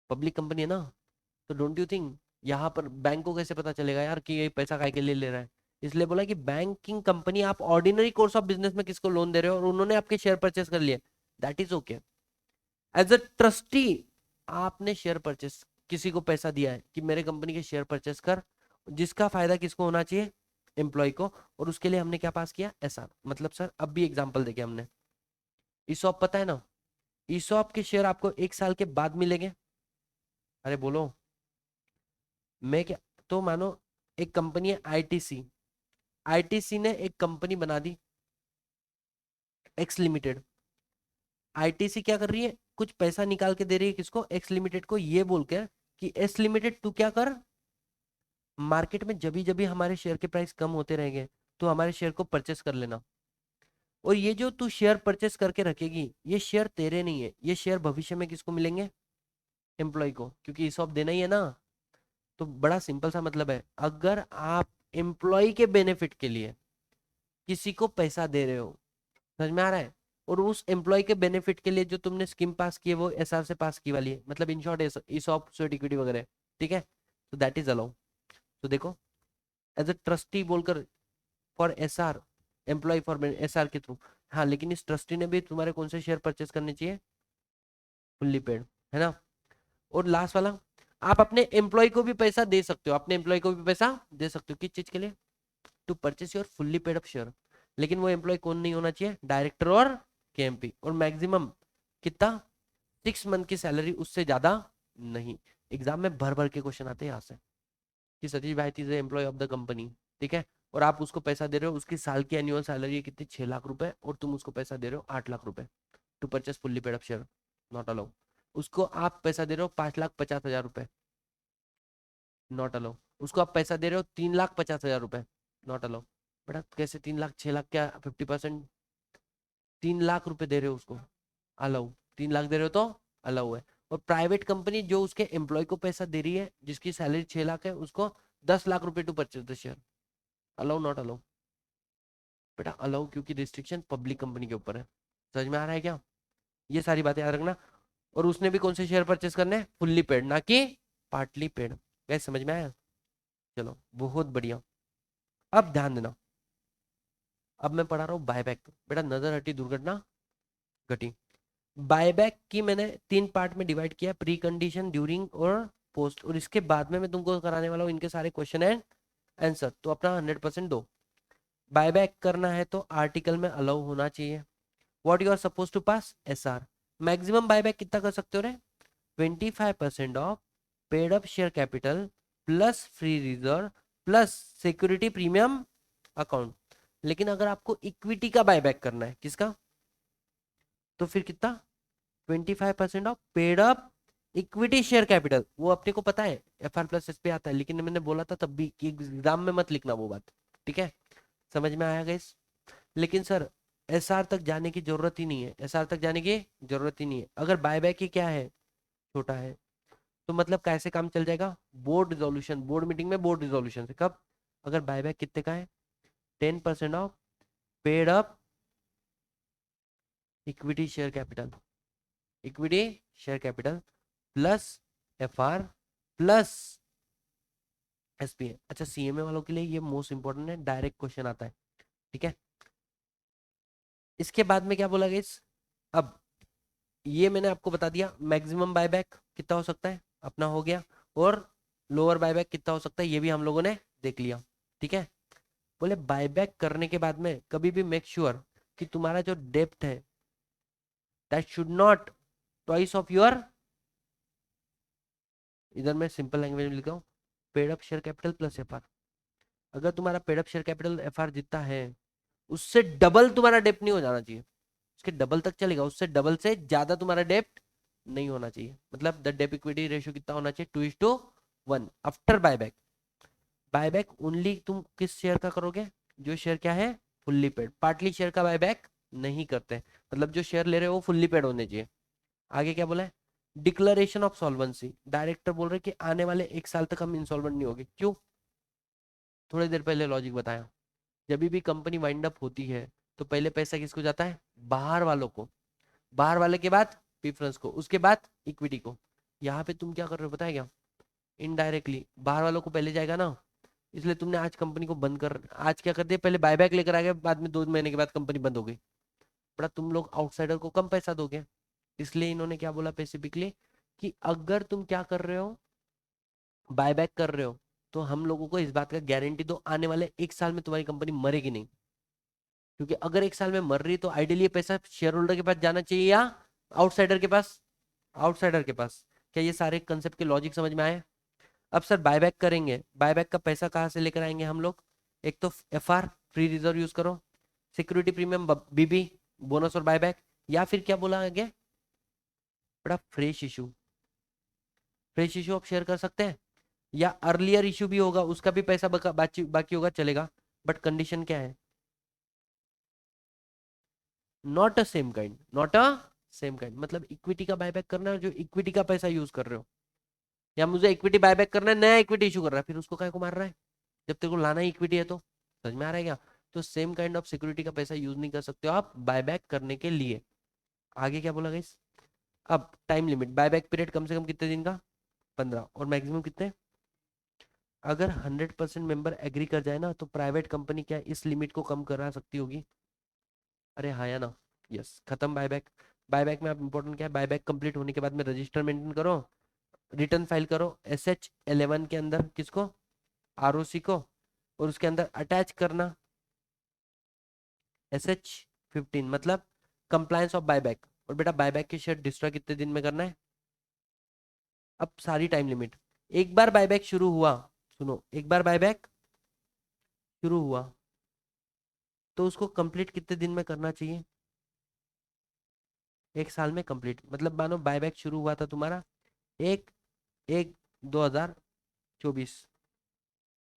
पब्लिक कंपनी है ना। तो डोंट यू थिंक यहाँ पर बैंक को कैसे पता चलेगा यार कि ये पैसा काय के लिए ले रहा है? इसलिए बोला कि बैंकिंग कंपनी, आप ऑर्डिनरी कोर्स ऑफ बिजनेस में किसको लोन दे रहे हो और उन्होंने आपके शेयर परचेस कर लिए, that is okay. As a trustee आपने शेयर परचेस, किसी को पैसा दिया है कि मेरे कंपनी के शेयर परचेस कर, जिसका फायदा किसको होना चाहिए, एम्प्लॉय को। और उसके लिए हमने क्या पास किया, ऐसा। मतलब सर अब भी एग्जांपल देके हमने, ईसॉप पता है ना, ईसॉप के शेयर आपको 1 साल के बाद मिलेंगे। अरे बोलो। मैं क्या, तो मानो एक कंपनी है आईटीसी, आईटीसी ने एक कंपनी बना दी एक्स लिमिटेड। आईटीसी क्या कर रही है, कुछ पैसा निकाल के दे रही है किसको, एक्स लिमिटेड को, ये बोलकर कि एस लिमिटेड तू क्या कर, मार्केट में जब जब हमारे शेयर के प्राइस कम होते रहेंगे तो हमारे शेयर को परचेस कर लेना। और ये जो तू शेयर परचेस करके रखेगी, ये शेयर तेरे नहीं है, ये शेयर भविष्य में किसको मिलेंगे, एम्प्लॉय को, क्योंकि ईसॉप देना ही है ना। तो बड़ा सिंपल सा मतलब है, अगर आप एम्प्लॉय के बेनिफिट के लिए किसी को पैसा दे रहे हो, समझ में आ रहा है, और उस एम्प्लॉय के बेनिफिट के लिए जो तुमने स्कीम पास की है वो एसआर से पास की वाली है, मतलब in short ESOP sweat equity वगैरह, ठीक है, तो दैट इज अलाउ। तो देखो एज अ ट्रस्टी बोलकर for SR, employ for SR के थ्रू, हाँ लेकिन इस ट्रस्टी ने भी तुम्हारे कौन से शेयर परचेस करने चाहिए, फुल्ली पेड, है ना। और लास्ट वाला, आप अपने एम्प्लॉय को भी पैसा दे सकते हो, अपने एम्प्लॉय को भी पैसा दे सकते हो, किस चीज के लिए, to purchase your fully paid up share. लेकिन वो एम्प्लॉय कौन नहीं होना चाहिए, डायरेक्टर और केएमपी, और मैक्सिमम कितना, 6 मंथ की सैलरी, उससे ज्यादा नहीं। एग्जाम में भर भर के क्वेश्चन आते हैं यहाँ से कि सतीश भाई is employ of the company, ठीक है, और आप उसको पैसा दे रहे हो, उसकी साल की एनुअल सैलरी है कितनी, 6 लाख रुपए, और तुम उसको पैसा दे रहे हो 8 लाख रुपए to purchase fully paid up share, not allow. उसको आप पैसा दे रहे हो 5,50,000 रुपए, नॉट अलाउ। उसको आप पैसा दे रहे हो 3,50,000 रुपए, नॉट अलाउ। बेटा कैसे 3 लाख, 6 लाख क्या 50%, 3 लाख रुपए दे रहे हो उसको, अलाउ, 3 लाख दे रहे हो तो अलाउ है। और प्राइवेट कंपनी जो उसके एम्प्लॉय को पैसा दे रही है जिसकी सैलरी 6 लाख है, उसको 10 लाख रुपए to purchase the share, allow not allow, बेटा अलाउ, क्योंकि रिस्ट्रिक्शन पब्लिक कंपनी के ऊपर है। समझ में आ रहा है क्या, ये सारी बातें याद रखना। और उसने भी कौन से शेयर परचेस करने हैं, फुल्ली पेड, ना कि पार्टली पेड। गैस समझ में आया, चलो बहुत बढ़िया। अब ध्यान देना, अब मैं पढ़ा रहा हूँ बायबैक, बेटा नजर हटी दुर्घटना घटी। बायबैक की मैंने 3 पार्ट में डिवाइड किया, प्री कंडीशन, ड्यूरिंग और पोस्ट, और इसके बाद में मैं तुमको कराने वाला हूँ इनके सारे क्वेश्चन एंड आंसर, तो अपना 100% दो। बायबैक करना है तो आर्टिकल में अलाउ होना चाहिए। What you are suppose to pass, SR. Maximum buyback कितना कर सकते हो रे, 25% of paid up share capital plus free reserve plus security premium account. लेकिन अगर आपको इक्विटी का बायबैक करना है, किसका, तो फिर कितना, 25% of paid up equity share capital, वो अपने को पता है FR+SP आता है, लेकिन मैंने बोला था तब भी कि एग्जाम में मत लिखना वो बात, ठीक है, समझ में आया गाइस। लेकिन सर एसआर तक जाने की जरूरत ही नहीं है, एसआर तक जाने की जरूरत ही नहीं है, अगर बायबैक ही क्या है, छोटा है, तो मतलब कैसे काम चल जाएगा, बोर्ड रिजोल्यूशन, बोर्ड मीटिंग में बोर्ड रिजोल्यूशन से, कब, अगर बायबैक कितने का है, 10% of paid up equity share capital, equity share capital plus FR plus SPA। अच्छा CMA वालों के लिए ये मोस्ट इंपॉर्टेंट है, डायरेक्ट क्वेश्चन आता है, ठीक है। इसके बाद में क्या बोला गया, अब ये मैंने आपको बता दिया, मैक्सिमम बायबैक कितना हो सकता है अपना हो गया, और लोअर बायबैक कितना हो सकता है ये भी हम लोगों ने देख लिया, ठीक है। बोले बायबैक करने के बाद में कभी भी मेक श्योर कि तुम्हारा जो डेप्ट है that should not twice of your, इधर मैं सिंपल लैंग्वेज में लिखा हूँ, paid up share capital plus FR। अगर तुम्हारा paid up share capital FR जितना है उससे डबल तुम्हारा डेप्ट नहीं हो जाना चाहिए, उसके डबल तक चलेगा, उससे डबल से ज्यादा तुम्हारा डेप्ट नहीं होना चाहिए, मतलब द डेप इक्विटी रेशियो कितना होना चाहिए, 2:1 आफ्टर बायबैक। बायबैक ओनली तुम किस शेयर का करोगे, जो शेयर क्या है, फुल्ली पेड, पार्टली शेयर का बायबैक नहीं करते, मतलब जो शेयर ले रहे हो वो फुल्ली पेड होने चाहिए। आगे क्या बोला है, डिक्लेरेशन ऑफ सॉल्वेंसी, डायरेक्टर बोल रहे कि आने वाले 1 साल तक हम इंसॉल्वेंट नहीं होगे, क्यों, थोड़ी देर पहले लॉजिक बताया, जब भी कंपनी वाइंड अप होती है तो पहले पैसा किसको जाता है, बाहर वालों को, बाहर वाले के बाद प्रेफरेंस को, उसके बाद इक्विटी को। यहाँ पे तुम क्या कर रहे हो पता है क्या, इनडायरेक्टली बाहर वालों को पहले जाएगा ना, इसलिए तुमने आज कंपनी को बंद कर, आज क्या कर दिया, पहले बायबैक लेकर आ गए, बाद में 2 महीने के बाद कंपनी बंद हो गई, बड़ा तुम लोग आउटसाइडर को कम पैसा दोगे। इसलिए इन्होंने क्या बोला स्पेसिफिकली कि अगर तुम क्या कर रहे हो, बायबैक कर रहे हो, तो हम लोगों को इस बात का गारंटी दो आने वाले 1 साल में तुम्हारी कंपनी मरेगी नहीं, क्योंकि अगर 1 साल में मर रही तो आइडियली ये पैसा शेयर होल्डर के पास जाना चाहिए या आउटसाइडर के पास, आउटसाइडर के पास। क्या ये सारे कंसेप्ट के लॉजिक समझ में आए। अब सर बायबैक करेंगे, बायबैक का पैसा कहाँ से लेकर आएंगे हम लोग, एक तो FR फ्री रिजर्व यूज करो, सिक्योरिटी प्रीमियम BB बोनस और बायबैक, या फिर क्या बोला आगे, बड़ा फ्रेश इशू, फ्रेश इशू आप शेयर कर सकते हैं, या अर्लियर इशू भी होगा उसका भी पैसा बाकी होगा चलेगा, बट कंडीशन क्या है, not a same kind, not a same kind, मतलब इक्विटी का बायबैक करना है जो इक्विटी का पैसा यूज कर रहे हो, या मुझे इक्विटी बायबैक करना है नया इक्विटी इशू कर रहा है, फिर उसको काय को मार रहा है, जब तेरे को लाना ही इक्विटी है तो, समझ में आ रहा है क्या। तो सेम काइंड ऑफ सिक्योरिटी का पैसा यूज नहीं कर सकते हो आप बायबैक करने के लिए। आगे क्या बोला गाइस? अब टाइम लिमिट, बायबैक पीरियड कम से कम कितने दिन का? 15, और मैक्सिमम कितने? अगर 100% मेंबर एग्री कर जाए ना तो प्राइवेट कंपनी क्या इस लिमिट को कम करा सकती होगी? अरे हाँ या ना? यस, खत्म बायबैक। बायबैक में आप इंपॉर्टेंट क्या है, बायबैक कंप्लीट होने के बाद में रजिस्टर मेंटेन करो, रिटर्न फाइल करो SH11 के अंदर, किसको? ROC को, और उसके अंदर अटैच करना SH15, मतलब कंप्लायंस ऑफ बायबैक। और बेटा बायबैक की शेयर डिस्ट्रॉय कितने दिन में करना है? अब सारी टाइम लिमिट, एक बार बायबैक शुरू हुआ, सुनो, एक बार बायबैक शुरू हुआ तो उसको कंप्लीट कितने दिन में करना चाहिए? 1 साल में कंप्लीट, मतलब मानो बायबैक शुरू हुआ था तुम्हारा 1/1/2024,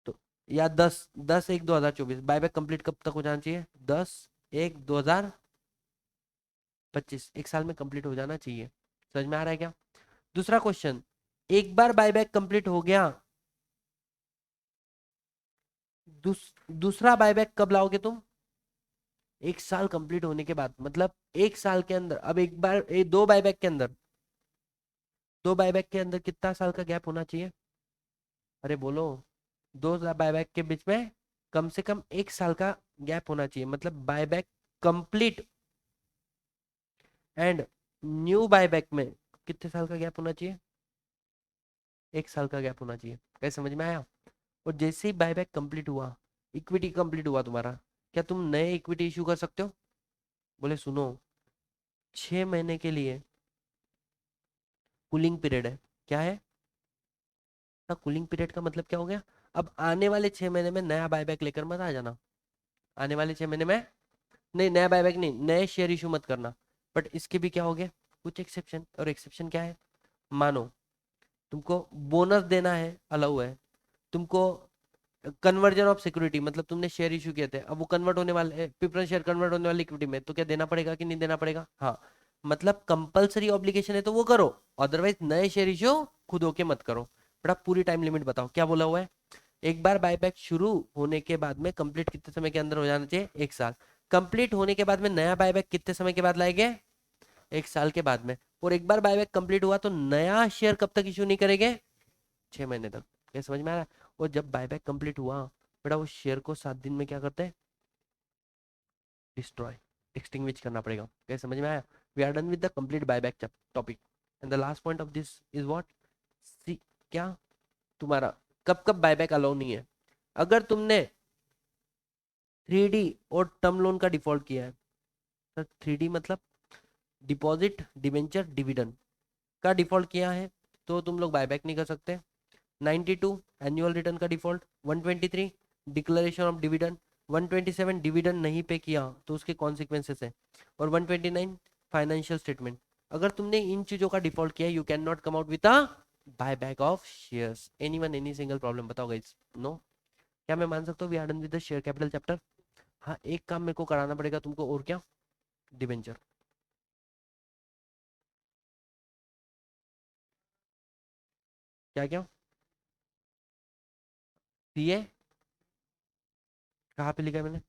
तो या 10/10/1/2024, बायबैक कंप्लीट कब तक हो जाना चाहिए? 10/1/2025, 1 साल में कंप्लीट हो जाना चाहिए। समझ में आ रहा है क्या? दूसरा क्वेश्चन, एक बार बायबैक कंप्लीट हो गया, दूसरा बायबैक कब लाओगे तुम? 1 साल कंप्लीट होने के बाद, मतलब 1 साल के अंदर। अब एक बार दो बायबैक के अंदर, दो बायबैक के अंदर कितना साल का गैप होना चाहिए? अरे बोलो, दो बायबैक के बीच में कम से कम 1 साल का गैप होना चाहिए, मतलब buyback complete and new buyback में कितने साल का गैप होना चाहिए? 1 साल का गैप होना चाहिए। कैसे, समझ में आया? और जैसे ही बायबैक कंप्लीट हुआ, इक्विटी कंप्लीट हुआ तुम्हारा, क्या तुम नए इक्विटी इशू कर सकते हो? बोले सुनो, 6 महीने के लिए कूलिंग पीरियड है। क्या है? कूलिंग पीरियड का मतलब क्या हो गया? अब आने वाले 6 महीने में नया बायबैक लेकर मत आ जाना। आने वाले 6 महीने में नहीं, नया बायबैक नहीं, नए शेयर इशू मत करना। बट इसके भी क्या हो गया, कुछ एक्सेप्शन। और एक्सेप्शन क्या है? मानो तुमको बोनस देना है, अलाउ है। तुमको कन्वर्जन ऑफ सिक्योरिटी, मतलब तुमने शेयर इशू किए थे, अब वो कन्वर्ट होने वाले, प्रेफरेंस शेयर कन्वर्ट होने वाले इक्विटी में, तो क्या देना पड़ेगा कि नहीं देना पड़ेगा? हाँ, मतलब कंपलसरी ऑब्लिगेशन है तो वो करो, अदरवाइज नए शेयर इशू खुद होके मत करो। बट आप पूरी टाइम लिमिट बताओ क्या बोला हुआ है? एक बार बायबैक शुरू होने के बाद में कंप्लीट कितने समय के अंदर हो जाना चाहिए? 1 साल। कंप्लीट होने के बाद में नया बायबैक कितने समय के बाद लाएंगे? 1 साल के बाद में। और एक बार बायबैक कंप्लीट हुआ तो नया शेयर कब तक इशू नहीं करेंगे? 6 महीने तक। क्या समझ में आ रहा है? और जब बायबैक कंप्लीट हुआ, बेटा वो शेयर को 7 दिन में क्या करते हैं? डिस्ट्रॉय, एक्सटिंग्विश करना पड़ेगा। क्या समझ में आया? We are done with the complete buyback topic. And the last point of this is what? See, क्या तुम्हारा कब कब बायबैक अलाउ नहीं है? अगर तुमने 3D और टर्म लोन का डिफॉल्ट किया है, सर 3D मतलब डिपॉजिट डिवेंचर डिविडेंड का डिफॉल्ट किया है, तो तुम लोग बायबैक नहीं कर सकते। 92 एनुअल रिटर्न का default, 123 declaration of dividend, 127 dividend नहीं पे किया तो उसके कॉन्सिक्वेंसेस है, और 129 फाइनेंशियल स्टेटमेंट। अगर तुमने इन चीजों का डिफॉल्ट किया, you can not come out with a buyback of shares. Anyone any single problem बताओ गाइस? नो? क्या मैं मान सकता हूँ we are done with the share capital chapter? हाँ, एक काम मेरे को कराना पड़ेगा तुमको, और क्या? डिबेंचर। क्या क्या? सीए कहाँ पे लिखा है मैंने?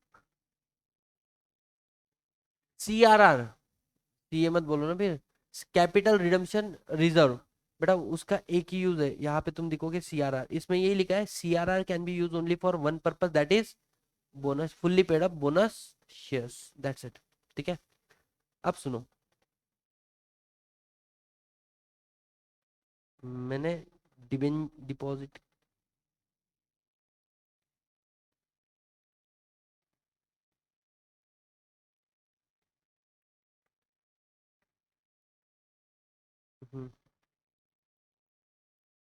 CRR, सीए मत बोलो ना फिर, कैपिटल रिडम्पशन रिजर्व। बेटा उसका एक ही यूज है, यहाँ पे तुम देखोगे CRR, इसमें यही लिखा है CRR can be use only for one purpose, that is bonus, fully paid up bonus shares, that's it. ठीक है, अब सुनो, मैंने डिपॉजिट,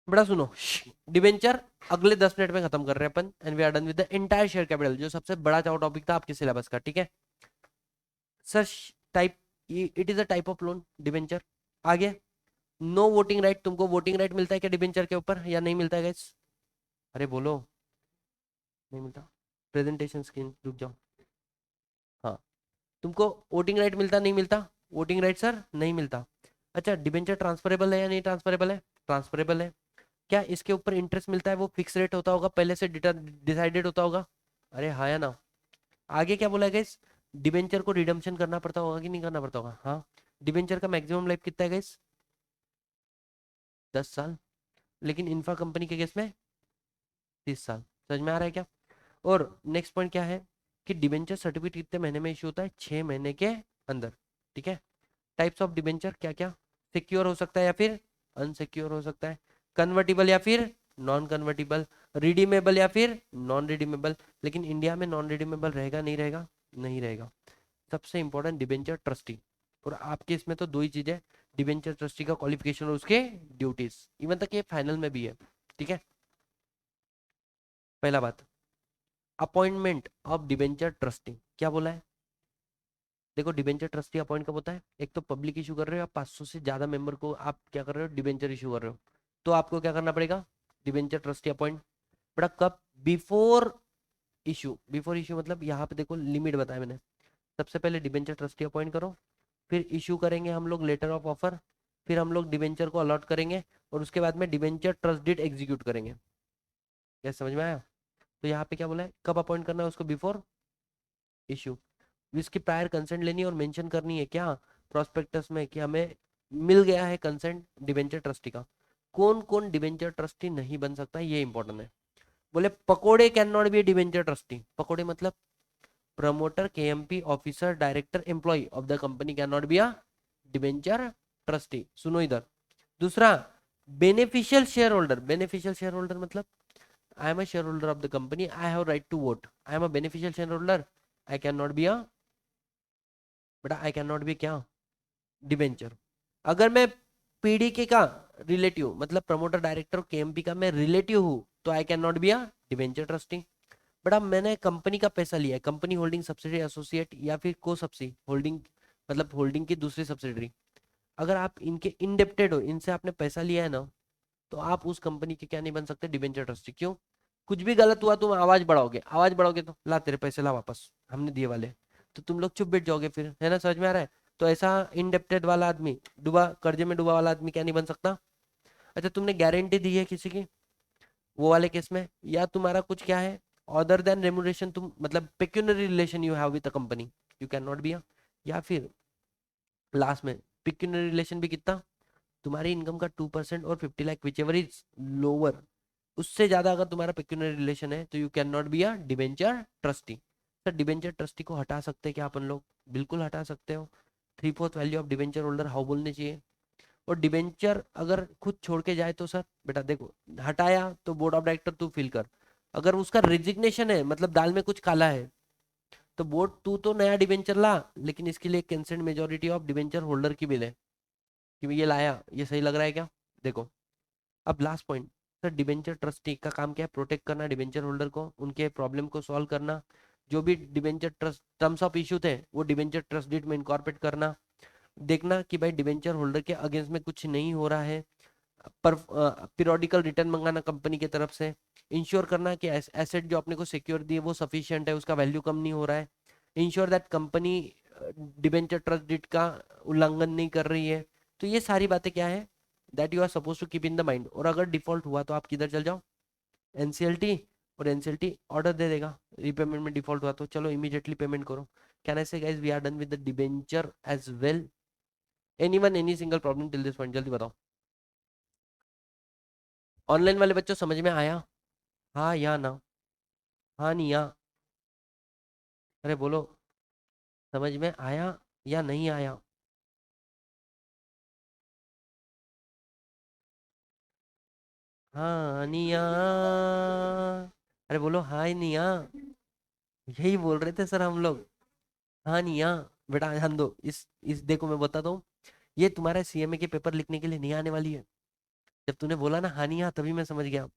बड़ा सुनो, डिबेंचर अगले 10 मिनट में खत्म कर रहे हैं अपन, and we are done with the entire share capital, जो सबसे बड़ा चाहो टॉपिक था आपके सिलेबस का। ठीक है sir, type, it is a type of loan debenture. आगे, नो वोटिंग राइट, तुमको वोटिंग राइट मिलता है क्या डिबेंचर के ऊपर या नहीं मिलता है गाइस? अरे बोलो, नहीं मिलता। प्रेजेंटेशन स्क्रीन रुक जाओ। हाँ, तुमको वोटिंग राइट मिलता नहीं मिलता? वोटिंग राइट सर नहीं मिलता। अच्छा, डिबेंचर ट्रांसफरेबल है या नहीं ट्रांसफरेबल है? ट्रांसफरेबल है। क्या इसके ऊपर इंटरेस्ट मिलता है, वो फिक्स रेट होता होगा, पहले से डिसाइडेड होता होगा? अरे हाँ या ना? आगे क्या बोला है गाइस, डिबेंचर को रिडम्पशन करना पड़ता होगा कि नहीं करना पड़ता होगा, हाँ। डिबेंचर का मैक्सिमम लाइफ कितना है गाइस, 10 साल। लेकिन इन्फा कंपनी के केस में 30 साल। समझ में आ रहा है क्या? और नेक्स्ट पॉइंट क्या है कि डिबेंचर सर्टिफिकेट कितने महीने में इशू होता है, 6 महीने के अंदर। ठीक है। टाइप्स ऑफ डिबेंचर क्या क्या, सिक्योर हो सकता है या फिर अनसिक्योर हो सकता है, कन्वर्टिबल या फिर नॉन कन्वर्टिबल, रिडीमेबल या फिर नॉन रिडीमेबल। लेकिन इंडिया में नॉन रिडीमेबल रहेगा नहीं रहेगा, नहीं रहेगा। सबसे इंपॉर्टेंट डिबेंचर ट्रस्टी। और आपके इसमें तो दो ही चीज है, डिबेंचर ट्रस्टी का क्वालिफिकेशन और उसके ड्यूटीज, इवन तक ये फाइनल में भी है। ठीक है। पहला बात, अपॉइंटमेंट ऑफ डिबेंचर ट्रस्टी क्या बोला है। देखो डिबेंचर ट्रस्टी अपॉइंट कब होता है, एक तो पब्लिक इशू कर रहे हो आप, 500 से ज्यादा मेंबर को आप क्या कर रहे हो, डिबेंचर इशू कर रहे हो, तो आपको क्या करना पड़ेगा, डिबेंचर ट्रस्टी अपॉइंट। बड़ा कब, बिफोर इशू। बिफोर इशू मतलब यहाँ पे देखो लिमिट बताया मैंने, सबसे पहले डिबेंचर ट्रस्टी अपॉइंट करो, फिर इशू करेंगे हम लोग लेटर ऑफ ऑफर, फिर हम लोग डिबेंचर को अलॉट करेंगे, और उसके बाद में डिबेंचर ट्रस्ट डीड एग्जीक्यूट करेंगे। क्या समझ में आया? तो यहाँ पे क्या बोला है, कब अपॉइंट करना है उसको, बिफोर इशू। इसकी प्रायर कंसेंट लेनी है और मेंशन करनी है क्या, प्रोस्पेक्टस में, कि हमें मिल गया है कंसेंट डिबेंचर ट्रस्टी का। कौन कौन डिबेंचर ट्रस्टी नहीं बन सकता, ये इंपॉर्टेंट है। बोले पकोड़े can not be debenture trustee, पकोड़े मतलब promoter, KMP officer, director, employ of the company can not be a debenture trustee. सुनो इधर, दूसरा beneficial share holder. Beneficial share holder मतलब I am a share holder of the company, I have right to vote, I am a beneficial share holder, I can not be a, बेटा I can not be क्या, debenture. अगर मैं पीडीके का relative मतलब promoter director KMP का मैं relative हूं, तो आई can not be a debenture trustee. बड़ा मैंने कंपनी का पैसा लिया है, कंपनी होल्डिंग सब्सिडरी एसोसिएट या फिर को सब्सिडी होल्डिंग, मतलब होल्डिंग की दूसरी सब्सिडरी, अगर आप इनके इंडेप्टेड हो, इनसे आपने पैसा लिया है ना, तो आप उस कंपनी के क्या नहीं बन सकते, डिबेंचर ट्रस्टी। क्यों? कुछ भी गलत हुआ तुम आवाज बढ़ाओगे, आवाज बढ़ाओगे तो ला तेरे पैसे ला वापस, हमने दिए वाले, तो तुम लोग चुप बैठ जाओगे फिर, है ना, समझ में आ रहा है? तो ऐसा इंडेप्टेड वाला आदमी, डूबा कर्जे में डूबा वाला आदमी क्या नहीं बन सकता। अच्छा तुमने गारंटी दी है किसी की, वो वाले केस में, या तुम्हारा कुछ क्या है अदर देन रेमुनरेशन, तुम मतलब pecuniary relation you have with the company, you can not B. या फिर लास्ट में पेक्यूनरी रिलेशन भी कितना, तुम्हारी इनकम का 2% और 50 lakh which ever is lower, उससे ज्यादा अगर तुम्हारा पेक्यूनरी रिलेशन है, तो you can not be a debenture trustee. Sir debenture trustee को हटा सकते हैं क्या अपन लोग, बिल्कुल हटा सकते हो। 3/4 value of debenture holder how बोलने चाहिए। और डिबेंचर अगर खुद छोड़ के जाए तो सर बेटा देखो, हटाया तो बोर्ड ऑफ डायरेक्टर तू फील कर, अगर उसका रिजिग्नेशन है मतलब दाल में कुछ काला है, तो बोर्ड तू तो नया डिबेंचर ला, लेकिन इसके लिए consent majority of debenture holder की मिले कि ये लाया, ये सही लग रहा है क्या। देखो अब last point, sir debenture trustee का काम क्या है, प्रोटेक्ट करना डिबेंचर होल्डर को, उनके प्रॉब्लम को सॉल्व करना, जो भी debenture trust terms of issue थे वो डिबेंचर ट्रस्ट डीड में इनकॉर्पोरेट करना, देखना कि भाई डिबेंचर होल्डर के अगेंस्ट में कुछ नहीं हो रहा है, पर पीरियोडिकल रिटर्न मंगाना कंपनी की तरफ से, इंश्योर करना कि एसेट जो अपने को सिक्योर दिए वो सफिशिएंट है, उसका वैल्यू कम नहीं हो रहा है, ensure that company debenture trust deed का उल्लंघन नहीं कर रही है। तो ये सारी बातें क्या है, that you are suppose to keep in the mind. और अगर डिफॉल्ट हुआ तो आप किधर चल जाओ, एनसीएलटी, और एनसीएलटी ऑर्डर दे देगा, रीपेमेंट में डिफॉल्ट हुआ तो चलो इमीडिएटली पेमेंट करो। Can I say guys we are done with the debenture as well. Anyone any single problem till this point, जल्दी बताओ। ऑनलाइन वाले बच्चों समझ में आया, हाँ या ना, हाँ नहीं या, अरे बोलो, समझ में आया या नहीं आया। हाँ नहीं या, अरे बोलो हाँ नहीं या, यही बोल रहे थे सर हम लोग। हाँ नहीं या, बेटा ध्यान दो, इस देखो मैं बताता हूँ, ये तुम्हारा सीएमए के पेपर लिखने के लिए नहीं आने वाली है। जब तूने बोला ना हाँ नहीं या, तभी मैं समझ गया,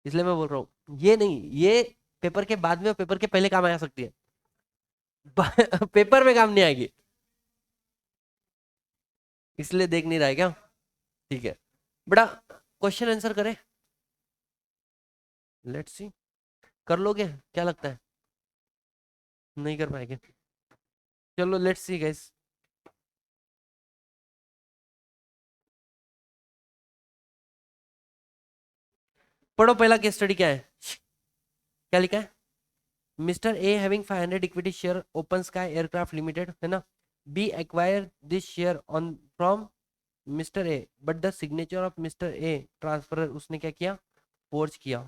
इसलिए मैं बोल रहा हूँ, ये नहीं, ये पेपर के बाद में और पेपर के पहले काम आ सकती है, पेपर में काम नहीं आएगी, इसलिए देख नहीं रहा है क्या। ठीक है बेटा, क्वेश्चन आंसर करें, लेट्स सी, कर लोगे क्या लगता है, नहीं कर पाएंगे, चलो लेट्स सी गाइस। पढ़ो पहला केस स्टडी क्या है, क्या लिखा है, mister A having 500 equity share Open Sky Aircraft Limited, है ना. B acquire this share on from mister A but the signature of mister A transfer, उसने क्या किया, फोर्ज किया.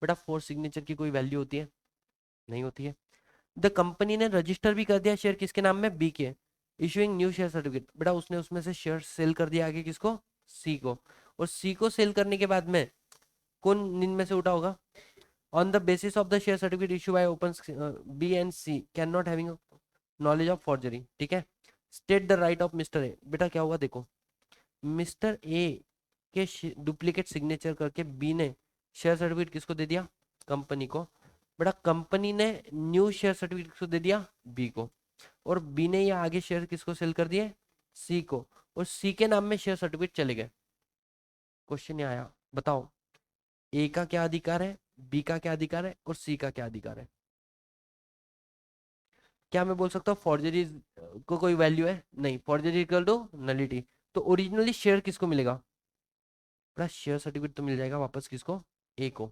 बेटा फोर्ज सिग्नेचर की कोई वैल्यू होती है, नहीं होती है. द कंपनी ने रजिस्टर भी कर दिया शेयर किसके नाम में, बी के, इशूइंग न्यू शेयर सर्टिफिकेट. बेटा उसने उसमें से शेयर सेल कर दिया आगे किसको, सी को. और सी को सेल करने के बाद में कौन नींद में से उठा होगा, on the basis of the share certificate issue by Open B and C can not having knowledge of forgery. ठीक है. State the right of mister A. बेटा क्या हुआ देखो, मिस्टर ए के डुप्लीकेट सिग्नेचर करके बी ने शेयर सर्टिफिकेट किसको दे दिया, कंपनी को. बेटा कंपनी ने न्यू शेयर सर्टिफिकेट किसको दे दिया, बी को. और बी ने ये आगे शेयर किसको सेल कर दिए, सी को. और सी के नाम में शेयर सर्टिफिकेट चले गए. क्वेश्चन ये आया, बताओ ए का क्या अधिकार है, बी का क्या अधिकार है और सी का क्या अधिकार है. क्या मैं बोल सकता हूँ फॉर्जरी को कोई वैल्यू है, नहीं. Forgery equal to nullity. तो ओरिजिनली शेयर किसको मिलेगा, पूरा शेयर सर्टिफिकेट तो मिल जाएगा वापस किसको, ए को.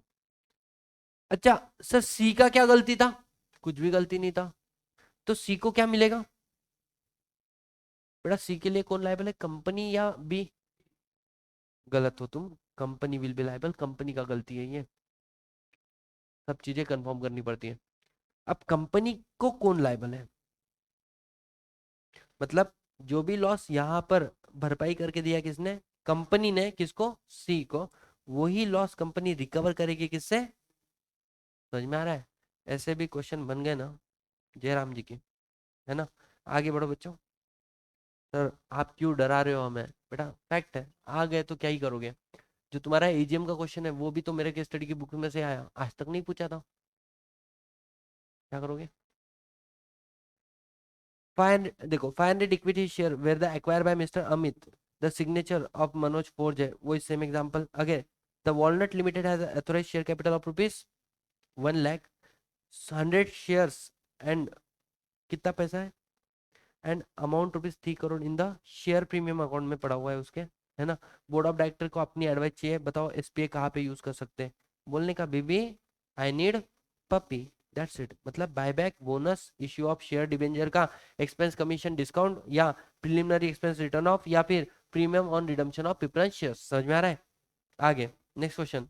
अच्छा सर सी का क्या गलती था, कुछ भी गलती नहीं था. तो सी को क्या मिलेगा, बेटा सी के लिए कौन लायबल है, कंपनी या बी. गलत हो तुम, company will be liable, company का गलती है ये. सब चीजें कंफर्म करनी पड़ती है. अब कंपनी को कौन लायबल है, मतलब जो भी लॉस यहाँ पर भरपाई करके दिया किसने, कंपनी ने, किसको, सी को. वही लॉस कंपनी रिकवर करेगी किससे, समझ में आ रहा है. ऐसे भी क्वेश्चन बन गए ना जयराम जी की, है ना. आगे बढ़ो बच्चों. सर आप क्यों डरा रहे हो हमें, बेटा फैक्ट है, आ गए तो क्या ही करोगे. जो तुम्हारा एजीएम का क्वेश्चन है वो भी तो मेरे केस स्टडी की बुक में से आया, आज तक नहीं पूछा था, क्या करोगे. 500 देखो, 500 equity share were the acquire by mister Amit, the signature of Manoj forge है, वो same example. Again the Walnut Limited has authorised share capital of rupees 1 lakh, 100 shares and कितना पैसा है, and amount rupees 3 crore in the share premium account में पड़ा हुआ है उसके, है ना. बोर्ड ऑफ डायरेक्टर को अपनी एडवाइस चाहिए, बताओ एसपीए कहाँ पे यूज कर सकते हैं. बोलने का baby I need puppy, that's it. मतलब buyback, bonus, issue of share debenture का एक्सपेंस कमीशन डिस्काउंट, या प्रिलिमिनरी एक्सपेंस रिटर्न ऑफ, या फिर premium on redemption of preference shares. समझ में आ रहा है. आगे नेक्स्ट क्वेश्चन.